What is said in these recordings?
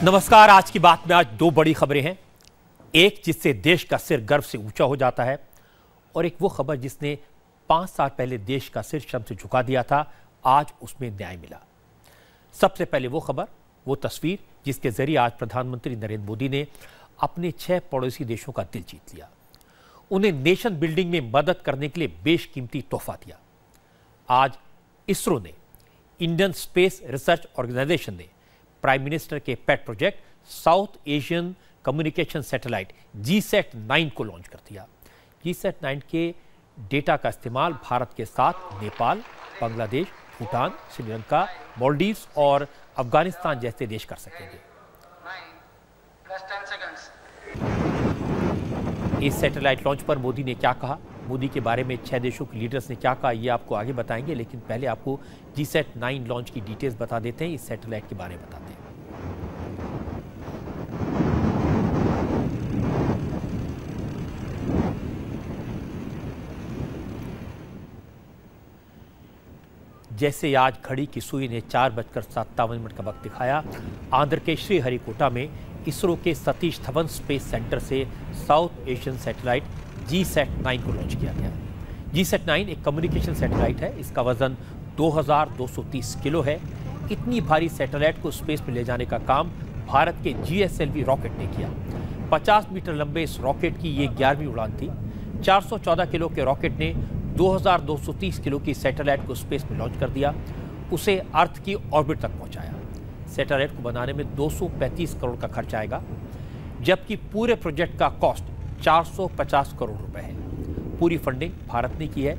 नमस्कार। आज की बात में आज दो बड़ी खबरें हैं। एक जिससे देश का सिर गर्व से ऊंचा हो जाता है और एक वो खबर जिसने 5 साल पहले देश का सिर शर्म से झुका दिया था, आज उसमें न्याय मिला। सबसे पहले वो खबर, वो तस्वीर जिसके जरिए आज प्रधानमंत्री नरेंद्र मोदी ने अपने 6 पड़ोसी देशों का दिल जीत लिया। उन्हें नेशन बिल्डिंग में मदद करने के लिए बेशकीमती तोहफा दिया। आज इसरो ने, इंडियन स्पेस रिसर्च ऑर्गेनाइजेशन ने प्राइम मिनिस्टर के pet project south Asian communication satellite GSAT-9 को लॉन्च कर दिया। GSAT-9 के डेटा का इस्तेमाल भारत के साथ नेपाल, बांग्लादेश, भूटान, श्रीलंका, मालदीव्स और अफगानिस्तान जैसे देश कर सकेंगे। इस सैटेलाइट लॉन्च पर मोदी ने क्या कहा, मोदी के बारे में 6 देशों के लीडर्स ने क्या कहा, ये आपको आगे बताएंगे। लेकिन पहले आपको GSAT-9 लॉन्च की डिटेल्स बता देते हैं, इस सैटेलाइट के बारे में बताते हैं। जैसे आज घड़ी की सुई ने 4:57 का वक्त दिखाया, आंध्र के श्रीहरिकोटा में इसरो के सतीश धवन स्पेस सेंटर से साउथ एशियन सैटेलाइट GSAT-9 को लॉन्च किया गया। GSAT-9 एक कम्युनिकेशन सैटेलाइट है। इसका वजन 2230 किलो है। इतनी भारी सैटेलाइट को स्पेस में ले जाने का काम भारत के GSLV रॉकेट ने किया। 50 मीटर लंबे इस रॉकेट की ये 11वीं उड़ान थी। 414 किलो के रॉकेट ने 2230 किलो की सैटेलाइट को स्पेस में लॉन्च कर दिया, उसे अर्थ की ऑर्बिट तक पहुंचाया। सैटेलाइट को बनाने में 235 करोड़ का खर्च आएगा, जबकि पूरे प्रोजेक्ट का कॉस्ट 450 करोड़ रुपए है। पूरी फंडिंग भारत ने की है।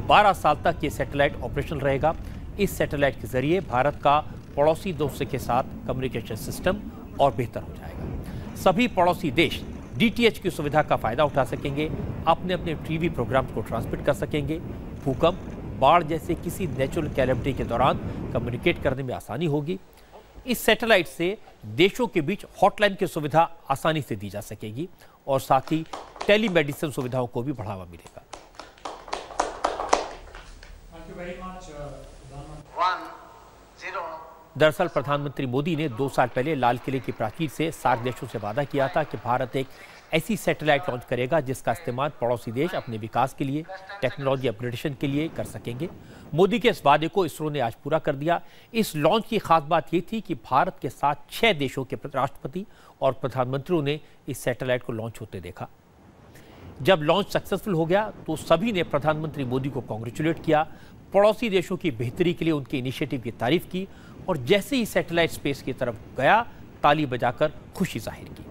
12 साल तक ये सैटेलाइट ऑपरेशनल रहेगा। इस सैटेलाइट के जरिए भारत का पड़ोसी देशों के साथ कम्युनिकेशन सिस्टम और बेहतर हो जाएगा। सभी पड़ोसी देश DTH की सुविधा का फायदा उठा सकेंगे, अपने अपने टीवी प्रोग्राम्स को ट्रांसमिट कर सकेंगे। भूकंप, बाढ़ जैसे किसी नेचुरल कैलेमिटी के दौरान कम्युनिकेट करने में आसानी होगी। इस सैटेलाइट से देशों के बीच हॉटलाइन की सुविधा आसानी से दी जा सकेगी और साथ ही टेलीमेडिसिन सुविधाओं को भी बढ़ावा मिलेगा। दरअसल प्रधानमंत्री मोदी ने 2 साल पहले लाल किले की प्राचीर से सार्क देशों से वादा किया था कि भारत एक ऐसी सैटेलाइट लॉन्च करेगा जिसका इस्तेमाल पड़ोसी देश अपने विकास के लिए, टेक्नोलॉजी अपग्रेडेशन के लिए कर सकेंगे। मोदी के इस वादे को इसरो ने आज पूरा कर दिया। इस लॉन्च की खास बात यह थी कि भारत के साथ 6 देशों के राष्ट्रपति और प्रधानमंत्रियों ने इस सैटेलाइट को लॉन्च होते देखा। जब लॉन्च सक्सेसफुल हो गया तो सभी ने प्रधानमंत्री मोदी को कांग्रेचुलेट किया, पड़ोसी देशों की बेहतरी के लिए उनके इनिशिएटिव की तारीफ की और जैसे ही सैटेलाइट स्पेस की तरफ गया, ताली बजाकर खुशी जाहिर की।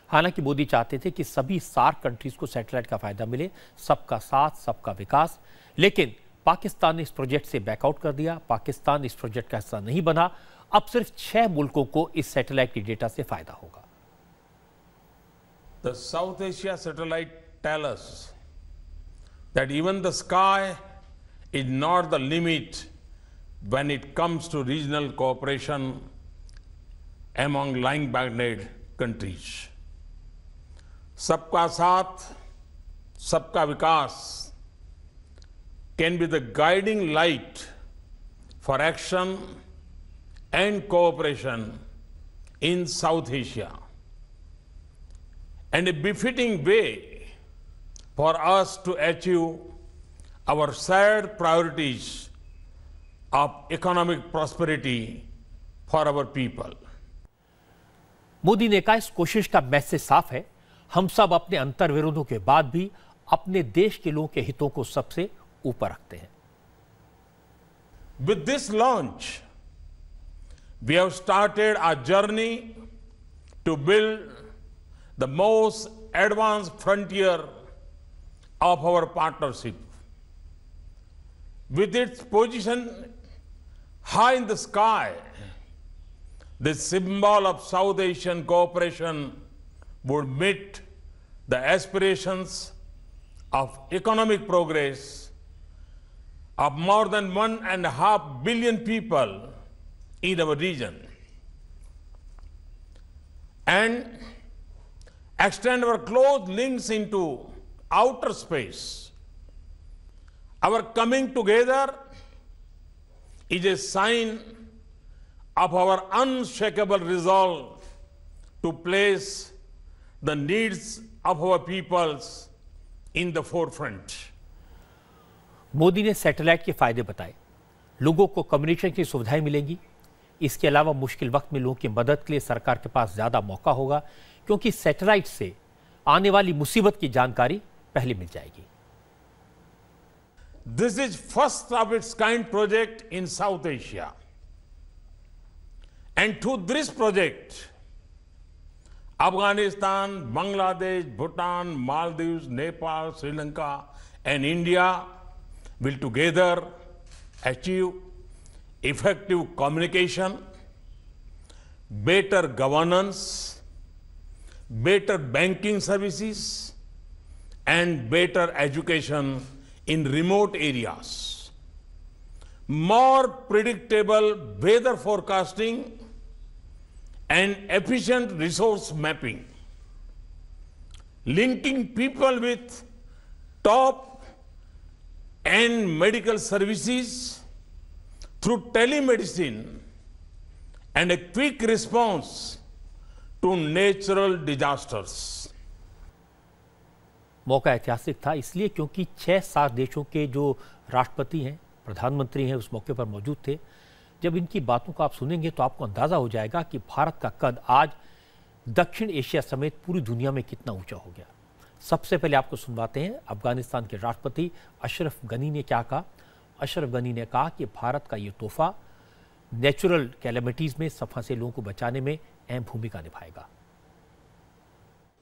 हालांकि मोदी चाहते थे कि सभी सार्क कंट्रीज को सैटेलाइट का फायदा मिले, सबका साथ सबका विकास। लेकिन पाकिस्तान ने इस प्रोजेक्ट से बैकआउट कर दिया। पाकिस्तान इस प्रोजेक्ट का हिस्सा नहीं बना। अब सिर्फ 6 मुल्कों को इस सैटेलाइट की डेटा से फायदा होगा। The South Asia satellite tells us that even the sky is not the limit when it comes to regional cooperation among like-minded countries. सबका साथ, सबका विकास can be the guiding light for action and cooperation in South Asia, and a befitting way for us to achieve our shared priorities of economic prosperity for our people. Modi ने कहा, इस कोशिश का message साफ है, हम सब अपने अंतर विरोधों के बाद भी अपने देश के लोगों के हितों को सबसे ऊपर रखते हैं। With this launch, we have started our journey to build the most advanced frontier of our partnership. With its position high in the sky, this symbol of South Asian cooperation would meet the aspirations of economic progress of more than 1.5 billion people in our region. and extend our close links into outer space. Our coming together is a sign of our unshakable resolve to place the needs of our peoples in the forefront. Modi ने satellite के फायदे बताए। लोगों को communication की सुविधाएं मिलेंगी। इसके अलावा मुश्किल वक्त में लोगों की मदद के लिए सरकार के पास ज्यादा मौका होगा, क्योंकि सैटेलाइट से आने वाली मुसीबत की जानकारी पहले मिल जाएगी। This is first of its kind project in South Asia. And through this project, Afghanistan, Bangladesh, Bhutan, Maldives, Nepal, Sri Lanka, and India will together achieve effective communication, better governance, better banking services, and better education in remote areas, more predictable weather forecasting, and efficient resource mapping, linking people with top-end medical services through telemedicine, and a quick response to natural disasters. मौका ऐतिहासिक था इसलिए क्योंकि 6-7 देशों के जो राष्ट्रपति हैं, प्रधानमंत्री हैं, उस मौके पर मौजूद थे। जब इनकी बातों को आप सुनेंगे तो आपको अंदाजा हो जाएगा कि भारत का कद आज दक्षिण एशिया समेत पूरी दुनिया में कितना ऊंचा हो गया। सबसे पहले आपको सुनवाते हैं अफगानिस्तान के राष्ट्रपति अशरफ गनी ने क्या कहा। अशरफ गनी ने कहा कि भारत का ये तोहफा नेचुरल कैलेमिटीज में फंसे लोगों को बचाने में अहम भूमिका निभाएगा।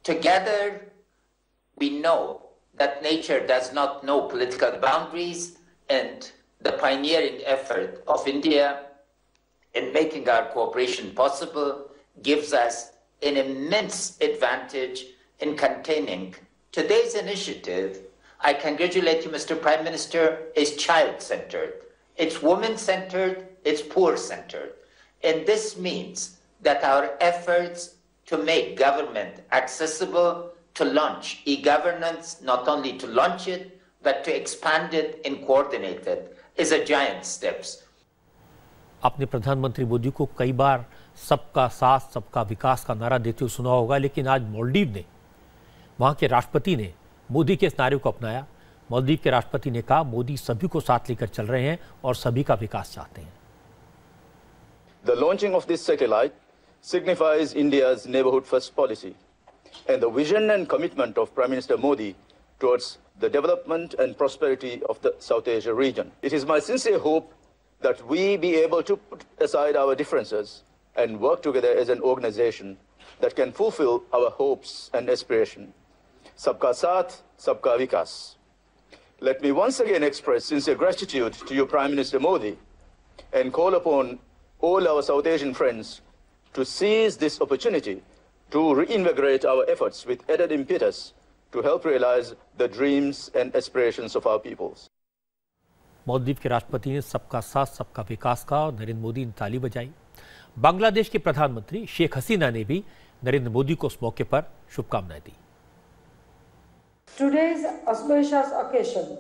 Together, we know that nature does not know political boundaries, and the pioneering effort of India in making our cooperation possible gives us an immense advantage in containing today's initiative. I congratulate you, Mr. Prime Minister, is child-centered, it's woman-centered, it's poor-centered. And this means that our efforts to make government accessible, to launch e-governance, not only to launch it, but to expand it and coordinate it, is a giant steps. आपने प्रधानमंत्री मोदी को कई बार सबका साथ सबका विकास का नारा देते हुए सुना होगा, लेकिन आज मालदीव ने, वहां के राष्ट्रपति ने मोदी के इस नारे को अपनाया। मालदीव के राष्ट्रपति ने कहा मोदी सभी को साथ लेकर चल रहे हैं और सभी का विकास चाहते हैं। The launching of this satellite signifies India's neighborhood first policy and the vision and commitment of Prime Minister Modi towards the development and prosperity of the South Asia region. It is my sincere hope that we be able to put aside our differences and work together as an organization that can fulfill our hopes and aspirations. Sabka Saath, Sabka Vikas. Let me once again express sincere gratitude to you, Prime Minister Modi, and call upon all our South Asian friends to seize this opportunity to reinvigorate our efforts with added impetus to help realize the dreams and aspirations of our peoples. Maldives के राष्ट्रपति ने सबका साथ सबका विकास का और नरेंद्र मोदी ने ताली बजाई। बांग्लादेश के प्रधानमंत्री शेख हसीना ने भी नरेंद्र मोदी को उस मौके पर शुभकामनाएं दी। Today's auspicious occasion,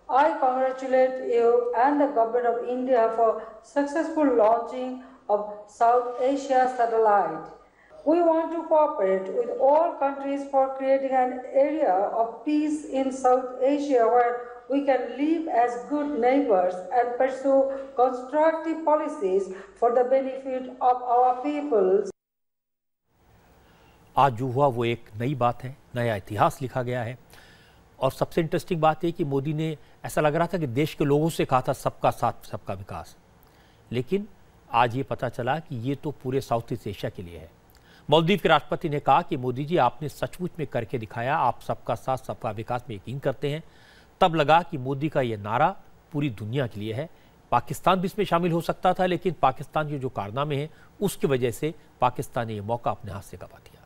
I congratulate you and the government of India for successful launching of South Asia satellite. We want to cooperate with all countries for creating an area of peace in South Asia where we can live as good neighbors and pursue constructive policies for the benefit of our peoples. आज जो हुआ वो एक नई बात है, नया इतिहास लिखा गया है। और सबसे इंटरेस्टिंग बात है कि मोदी ने ऐसा लग रहा था कि देश के लोगों से कहा था सबका साथ सबका विकास, लेकिन आज ये पता चला कि ये तो पूरे साउथ ईस्ट एशिया के लिए है। मालदीव के राष्ट्रपति ने कहा कि मोदी जी आपने सचमुच में करके दिखाया, आप सबका साथ सबका विकास में यकीन करते हैं। तब लगा कि मोदी का ये नारा पूरी दुनिया के लिए है। पाकिस्तान भी इसमें शामिल हो सकता था, लेकिन पाकिस्तान के जो कारनामे हैं उसकी वजह से पाकिस्तान ने यह मौका अपने हाथ से गंवा दिया।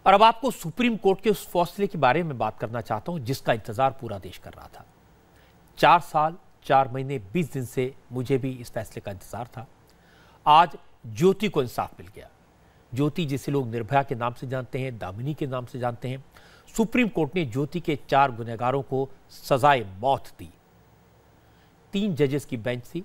और अब आपको सुप्रीम कोर्ट के उस फैसले के बारे में बात करना चाहता हूं जिसका इंतजार पूरा देश कर रहा था। 4 साल 4 महीने 20 दिन से मुझे भी इस फैसले का इंतजार था। आज ज्योति को इंसाफ मिल गया। ज्योति, जिसे लोग निर्भया के नाम से जानते हैं, दामिनी के नाम से जानते हैं, सुप्रीम कोर्ट ने ज्योति के 4 गुनहगारों को सजाए मौत दी। 3 जजेस की बेंच थी।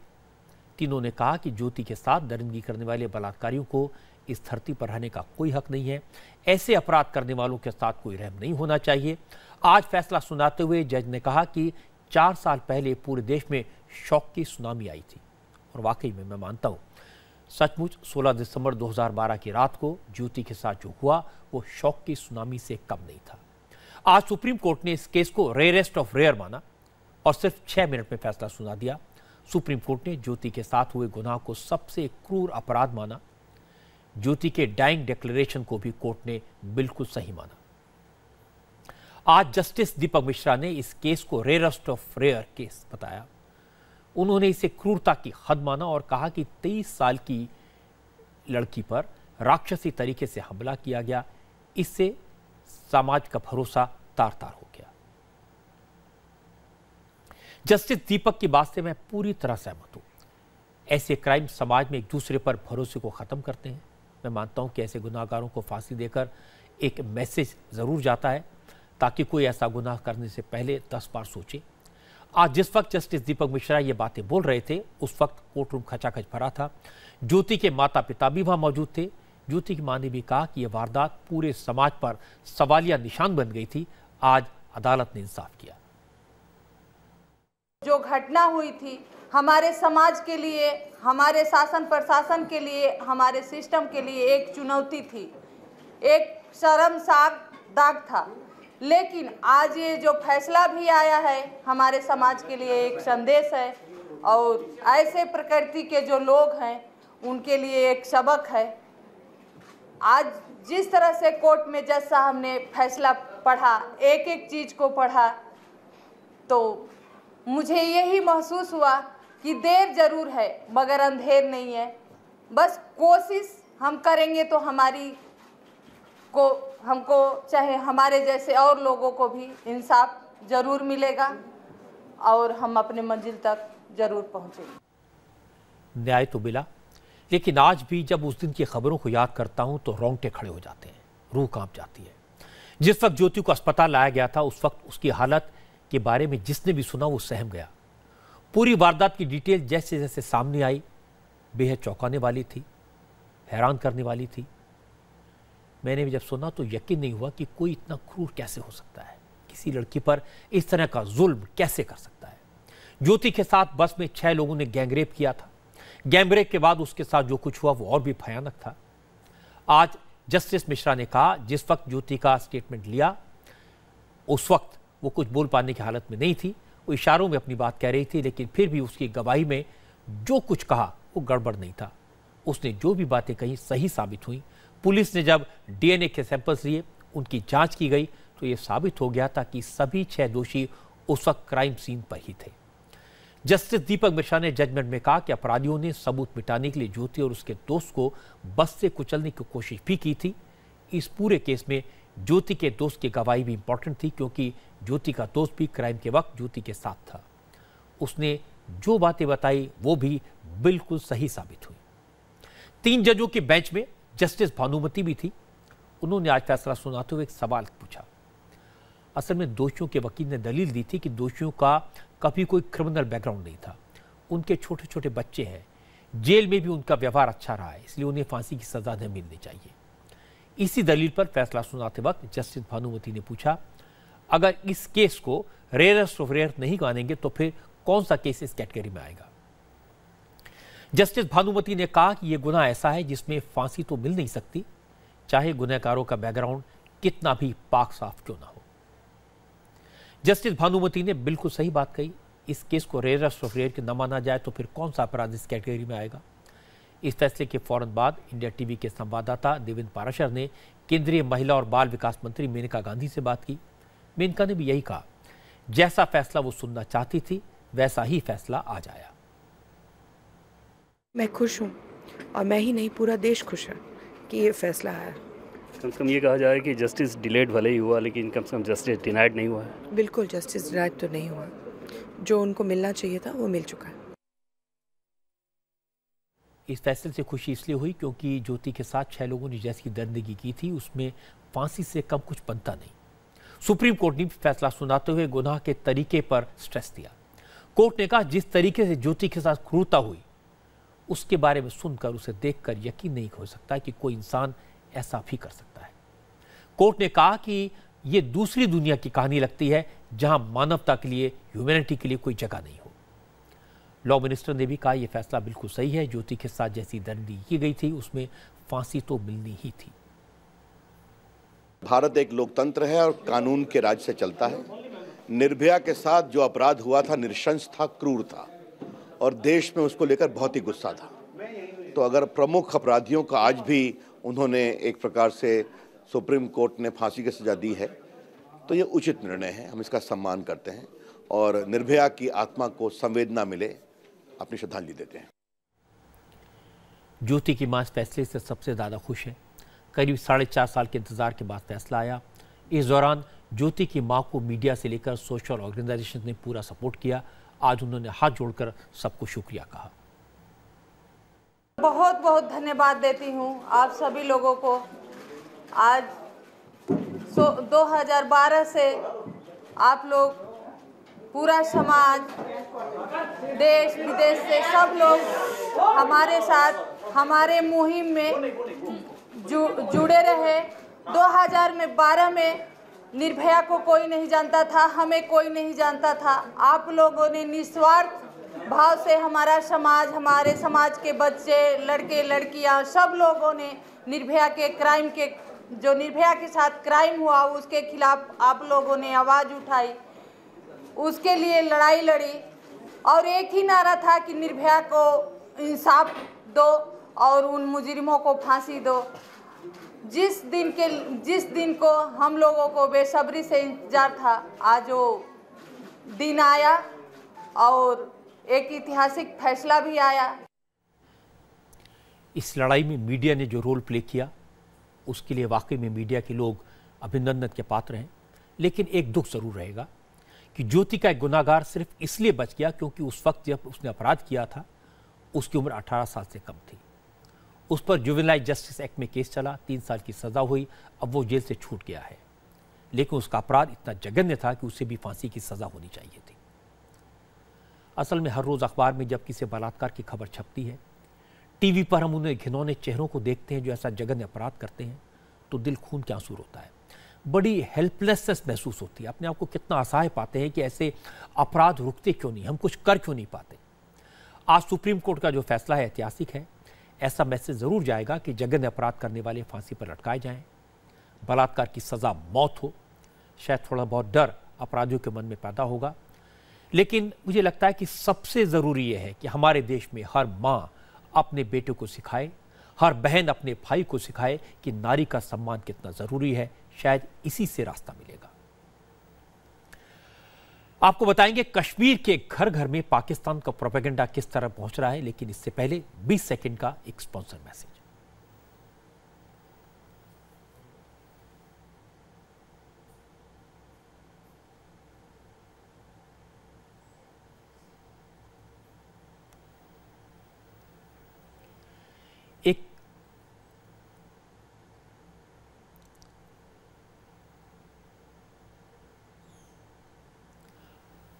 तीनों ने कहा कि ज्योति के साथ दरिंदगी करने वाले बलात्कारियों को इस धरती पर रहने का कोई हक नहीं है। ऐसे अपराध करने वालों के साथ कोई रहम नहीं होना चाहिए। आज फैसला सुनाते हुए जज ने कहा कि 4 साल पहले पूरे देश में शौक की सुनामी आई थी, और वाकई में मैं मानता हूं, सचमुच 16 दिसंबर 2012 की रात को ज्योति के साथ जो हुआ वो शौक की सुनामी से कम नहीं था। आज सुप्रीम कोर्ट ने इस केस को रेयरेस्ट ऑफ रेयर माना और सिर्फ 6 मिनट में फैसला सुना दिया। सुप्रीम कोर्ट ने ज्योति के साथ हुए गुनाह को सबसे क्रूर अपराध माना। ज्योति के डाइंग डिक्लेरेशन को भी कोर्ट ने बिल्कुल सही माना। आज जस्टिस दीपक मिश्रा ने इस केस को रेयरेस्ट ऑफ रेयर केस बताया। उन्होंने इसे क्रूरता की हद माना और कहा कि 23 साल की लड़की पर राक्षसी तरीके से हमला किया गया। इससे समाज का भरोसा तार तार हो गया। जस्टिस दीपक की बात से मैं पूरी तरह सहमत हूं। ऐसे क्राइम समाज में एक दूसरे पर भरोसे को खत्म करते हैं। मैं मानता हूं कि ऐसे गुनाहगारों को फांसी देकर एक मैसेज जरूर जाता है, ताकि कोई ऐसा गुनाह करने से पहले 10 बार सोचे। आज जिस वक्त जस्टिस दीपक मिश्रा ये बातें बोल रहे थे, उस वक्त कोर्टरूम खचाखच भरा था। ज्योति के माता पिता भी वहां मौजूद थे। ज्योति की मां ने भी कहा कि यह वारदात पूरे समाज पर सवालिया निशान बन गई थी। आज अदालत ने इंसाफ किया। जो घटना हुई थी हमारे समाज के लिए, हमारे शासन प्रशासन के लिए, हमारे सिस्टम के लिए एक चुनौती थी, एक शर्मसार दाग था। लेकिन आज ये जो फैसला भी आया है हमारे समाज के लिए एक संदेश है, और ऐसे प्रकृति के जो लोग हैं उनके लिए एक सबक है। आज जिस तरह से कोर्ट में जज साहब ने फैसला पढ़ा, एक एक चीज़ को पढ़ा, तो मुझे यही महसूस हुआ कि देर जरूर है मगर अंधेर नहीं है। बस कोशिश हम करेंगे तो हमको चाहे हमारे जैसे और लोगों को भी इंसाफ जरूर मिलेगा और हम अपने मंजिल तक जरूर पहुंचेंगे। न्याय तो मिला, लेकिन आज भी जब उस दिन की खबरों को याद करता हूं तो रोंगटे खड़े हो जाते हैं, रूह कांप जाती है। जिस वक्त ज्योति को अस्पताल लाया गया था, उस वक्त उसकी हालत के बारे में जिसने भी सुना वो सहम गया। पूरी वारदात की डिटेल जैसे जैसे सामने आई बेहद चौंकाने वाली थी, हैरान करने वाली थी। मैंने भी जब सुना तो यकीन नहीं हुआ कि कोई इतना क्रूर कैसे हो सकता है, किसी लड़की पर इस तरह का जुल्म कैसे कर सकता है। ज्योति के साथ बस में 6 लोगों ने गैंगरेप किया था। गैंगरेप के बाद उसके साथ जो कुछ हुआ वो और भी भयानक था। आज जस्टिस मिश्रा ने कहा, जिस वक्त ज्योति का स्टेटमेंट लिया उस वक्त वो कुछ बोल पाने की हालत में नहीं थी, वो इशारों में अपनी बात कह रही थी, लेकिन फिर भी उसकी गवाही में जो कुछ कहा वो गड़बड़ नहीं था। उसने जो भी बातें कही सही साबित हुई। पुलिस ने जब डीएनए के सैंपल्स लिए, उनकी जांच की गई, तो ये साबित हो गया था कि सभी 6 दोषी उस वक्त क्राइम सीन पर ही थे। जस्टिस दीपक मिश्रा ने जजमेंट में कहा कि अपराधियों ने सबूत मिटाने के लिए ज्योति और उसके दोस्त को बस से कुचलने की कोशिश भी की थी। इस पूरे केस में ज्योति के दोस्त की गवाही भी इंपॉर्टेंट थी, क्योंकि ज्योति का दोस्त भी क्राइम के वक्त ज्योति के साथ था। उसने जो बातें बताई वो भी बिल्कुल सही साबित हुई। 3 जजों के बेंच में जस्टिस भानुमति भी थी। उन्होंने आज फैसला सुनाते हुए एक सवाल पूछा। असल में दोषियों के वकील ने दलील दी थी कि दोषियों का कभी कोई क्रिमिनल बैकग्राउंड नहीं था, उनके छोटे छोटे बच्चे हैं, जेल में भी उनका व्यवहार अच्छा रहा है, इसलिए उन्हें फांसी की सजा नहीं मिलनी चाहिए। इसी दलील पर फैसला सुनाते वक्त जस्टिस भानुमति ने पूछा, अगर इस केस को रेयरेस्ट ऑफ रेयर नहीं मानेंगे तो फिर कौन सा केस इस कैटेगरी में आएगा? जस्टिस भानुमति ने कहा कि यह गुनाह ऐसा है जिसमें फांसी तो मिल नहीं सकती, चाहे गुनहगारों का बैकग्राउंड कितना भी पाक साफ क्यों ना हो। जस्टिस भानुमति ने बिल्कुल सही बात कही। इस केस को रेयरेस्ट ऑफ रेयर के न माना जाए तो फिर कौन सा अपराध इस कैटेगरी में आएगा? इस फैसले के फौरन बाद इंडिया टीवी के संवाददाता देवेंद्र पाराशर ने केंद्रीय महिला और बाल विकास मंत्री मेनका गांधी से बात की। मेनका ने भी यही कहा, जैसा फैसला वो सुनना चाहती थी वैसा ही फैसला आज आया। मैं खुश हूँ और मैं ही नहीं, पूरा देश खुश है कि ये फैसला आया। कम से कम ये कहा जाए कि जस्टिस डिलेड भले ही हुआ, लेकिन कम से कम जस्टिस डिनाइड नहीं हुआ है। बिल्कुल जस्टिस डिनाइड तो नहीं हुआ, जो उनको मिलना चाहिए था वो मिल चुका है। इस फैसले से खुशी इसलिए हुई क्योंकि ज्योति के साथ 6 लोगों ने जैसी दरिंदगी की थी उसमें फांसी से कम कुछ बनता नहीं। सुप्रीम कोर्ट ने फैसला सुनाते हुए गुनाह के तरीके पर स्ट्रेस दिया। कोर्ट ने कहा जिस तरीके से ज्योति के साथ क्रूरता हुई उसके बारे में सुनकर, उसे देखकर यकीन नहीं हो सकता कि कोई इंसान ऐसा भी कर सकता है। कोर्ट ने कहा कि यह दूसरी दुनिया की कहानी लगती है जहां मानवता के लिए, ह्यूमैनिटी के लिए कोई जगह नहीं हो। लॉ मिनिस्टर ने भी कहा यह फैसला बिल्कुल सही है। ज्योति के साथ जैसी दरिंदगी की गई थी उसमें फांसी तो मिलनी ही थी। भारत एक लोकतंत्र है और कानून के राज से चलता है। निर्भया के साथ जो अपराध हुआ था नृशंस था, क्रूर था और देश में उसको लेकर बहुत ही गुस्सा था। तो अगर प्रमुख अपराधियों का आज भी उन्होंने एक प्रकार से सुप्रीम कोर्ट ने फांसी की सजा दी है तो ये उचित निर्णय है, हम इसका सम्मान करते हैं और निर्भया की आत्मा को संवेदना मिले, अपनी श्रद्धांजलि देते हैं। ज्योति की मां इस फैसले से सबसे ज्यादा खुश है। करीब 4.5 साल के इंतजार के बाद फैसला आया। इस दौरान ज्योति की मां को मीडिया से लेकर सोशल ऑर्गेनाइजेशन ने पूरा सपोर्ट किया। आज उन्होंने हाथ जोड़कर सबको शुक्रिया कहा। बहुत बहुत धन्यवाद देती हूँ आप सभी लोगों को। आज 2012 से आप लोग, पूरा समाज, देश विदेश से सब लोग हमारे साथ हमारे मुहिम में जुड़े रहे। 2012 में निर्भया को कोई नहीं जानता था, हमें कोई नहीं जानता था। आप लोगों ने निस्वार्थ भाव से हमारा समाज, हमारे समाज के बच्चे, लड़के लड़कियां, सब लोगों ने निर्भया के क्राइम के, जो निर्भया के साथ क्राइम हुआ उसके खिलाफ आप लोगों ने आवाज़ उठाई, उसके लिए लड़ाई लड़ी और एक ही नारा था कि निर्भया को इंसाफ दो और उन मुजरिमों को फांसी दो। जिस दिन को हम लोगों को बेसब्री से इंतजार था, आज वो दिन आया और एक ऐतिहासिक फैसला भी आया। इस लड़ाई में मीडिया ने जो रोल प्ले किया उसके लिए वाकई में मीडिया के लोग अभिनंदन के पात्र हैं। लेकिन एक दुख जरूर रहेगा कि ज्योति का एक गुनाहगार सिर्फ इसलिए बच गया क्योंकि उस वक्त जब उसने अपराध किया था उसकी उम्र 18 साल से कम थी। उस पर जुवेनाइल जस्टिस एक्ट में केस चला, 3 साल की सजा हुई, अब वो जेल से छूट गया है। लेकिन उसका अपराध इतना जघन्य था कि उसे भी फांसी की सजा होनी चाहिए थी। असल में हर रोज अखबार में जब किसी बलात्कार की खबर छपती है, टीवी पर हम उन्हें घिनौने चेहरों को देखते हैं जो ऐसा जघन्य अपराध करते हैं, तो दिल खून के आंसू रोता है। बड़ी हेल्पलेसनेस महसूस होती है, अपने आप को कितना असहाय पाते हैं कि ऐसे अपराध रुकते क्यों नहीं, हम कुछ कर क्यों नहीं पाते। आज सुप्रीम कोर्ट का जो फैसला है ऐतिहासिक है। ऐसा मैसेज जरूर जाएगा कि जघन्य अपराध करने वाले फांसी पर लटकाए जाएं, बलात्कार की सजा मौत हो। शायद थोड़ा बहुत डर अपराधियों के मन में पैदा होगा, लेकिन मुझे लगता है कि सबसे जरूरी यह है कि हमारे देश में हर मां अपने बेटे को सिखाए, हर बहन अपने भाई को सिखाए कि नारी का सम्मान कितना जरूरी है। शायद इसी से रास्ता मिलेगा। आपको बताएंगे कश्मीर के घर घर में पाकिस्तान का प्रोपेगेंडा किस तरह पहुंच रहा है, लेकिन इससे पहले 20 सेकंड का एक स्पॉन्सर मैसेज।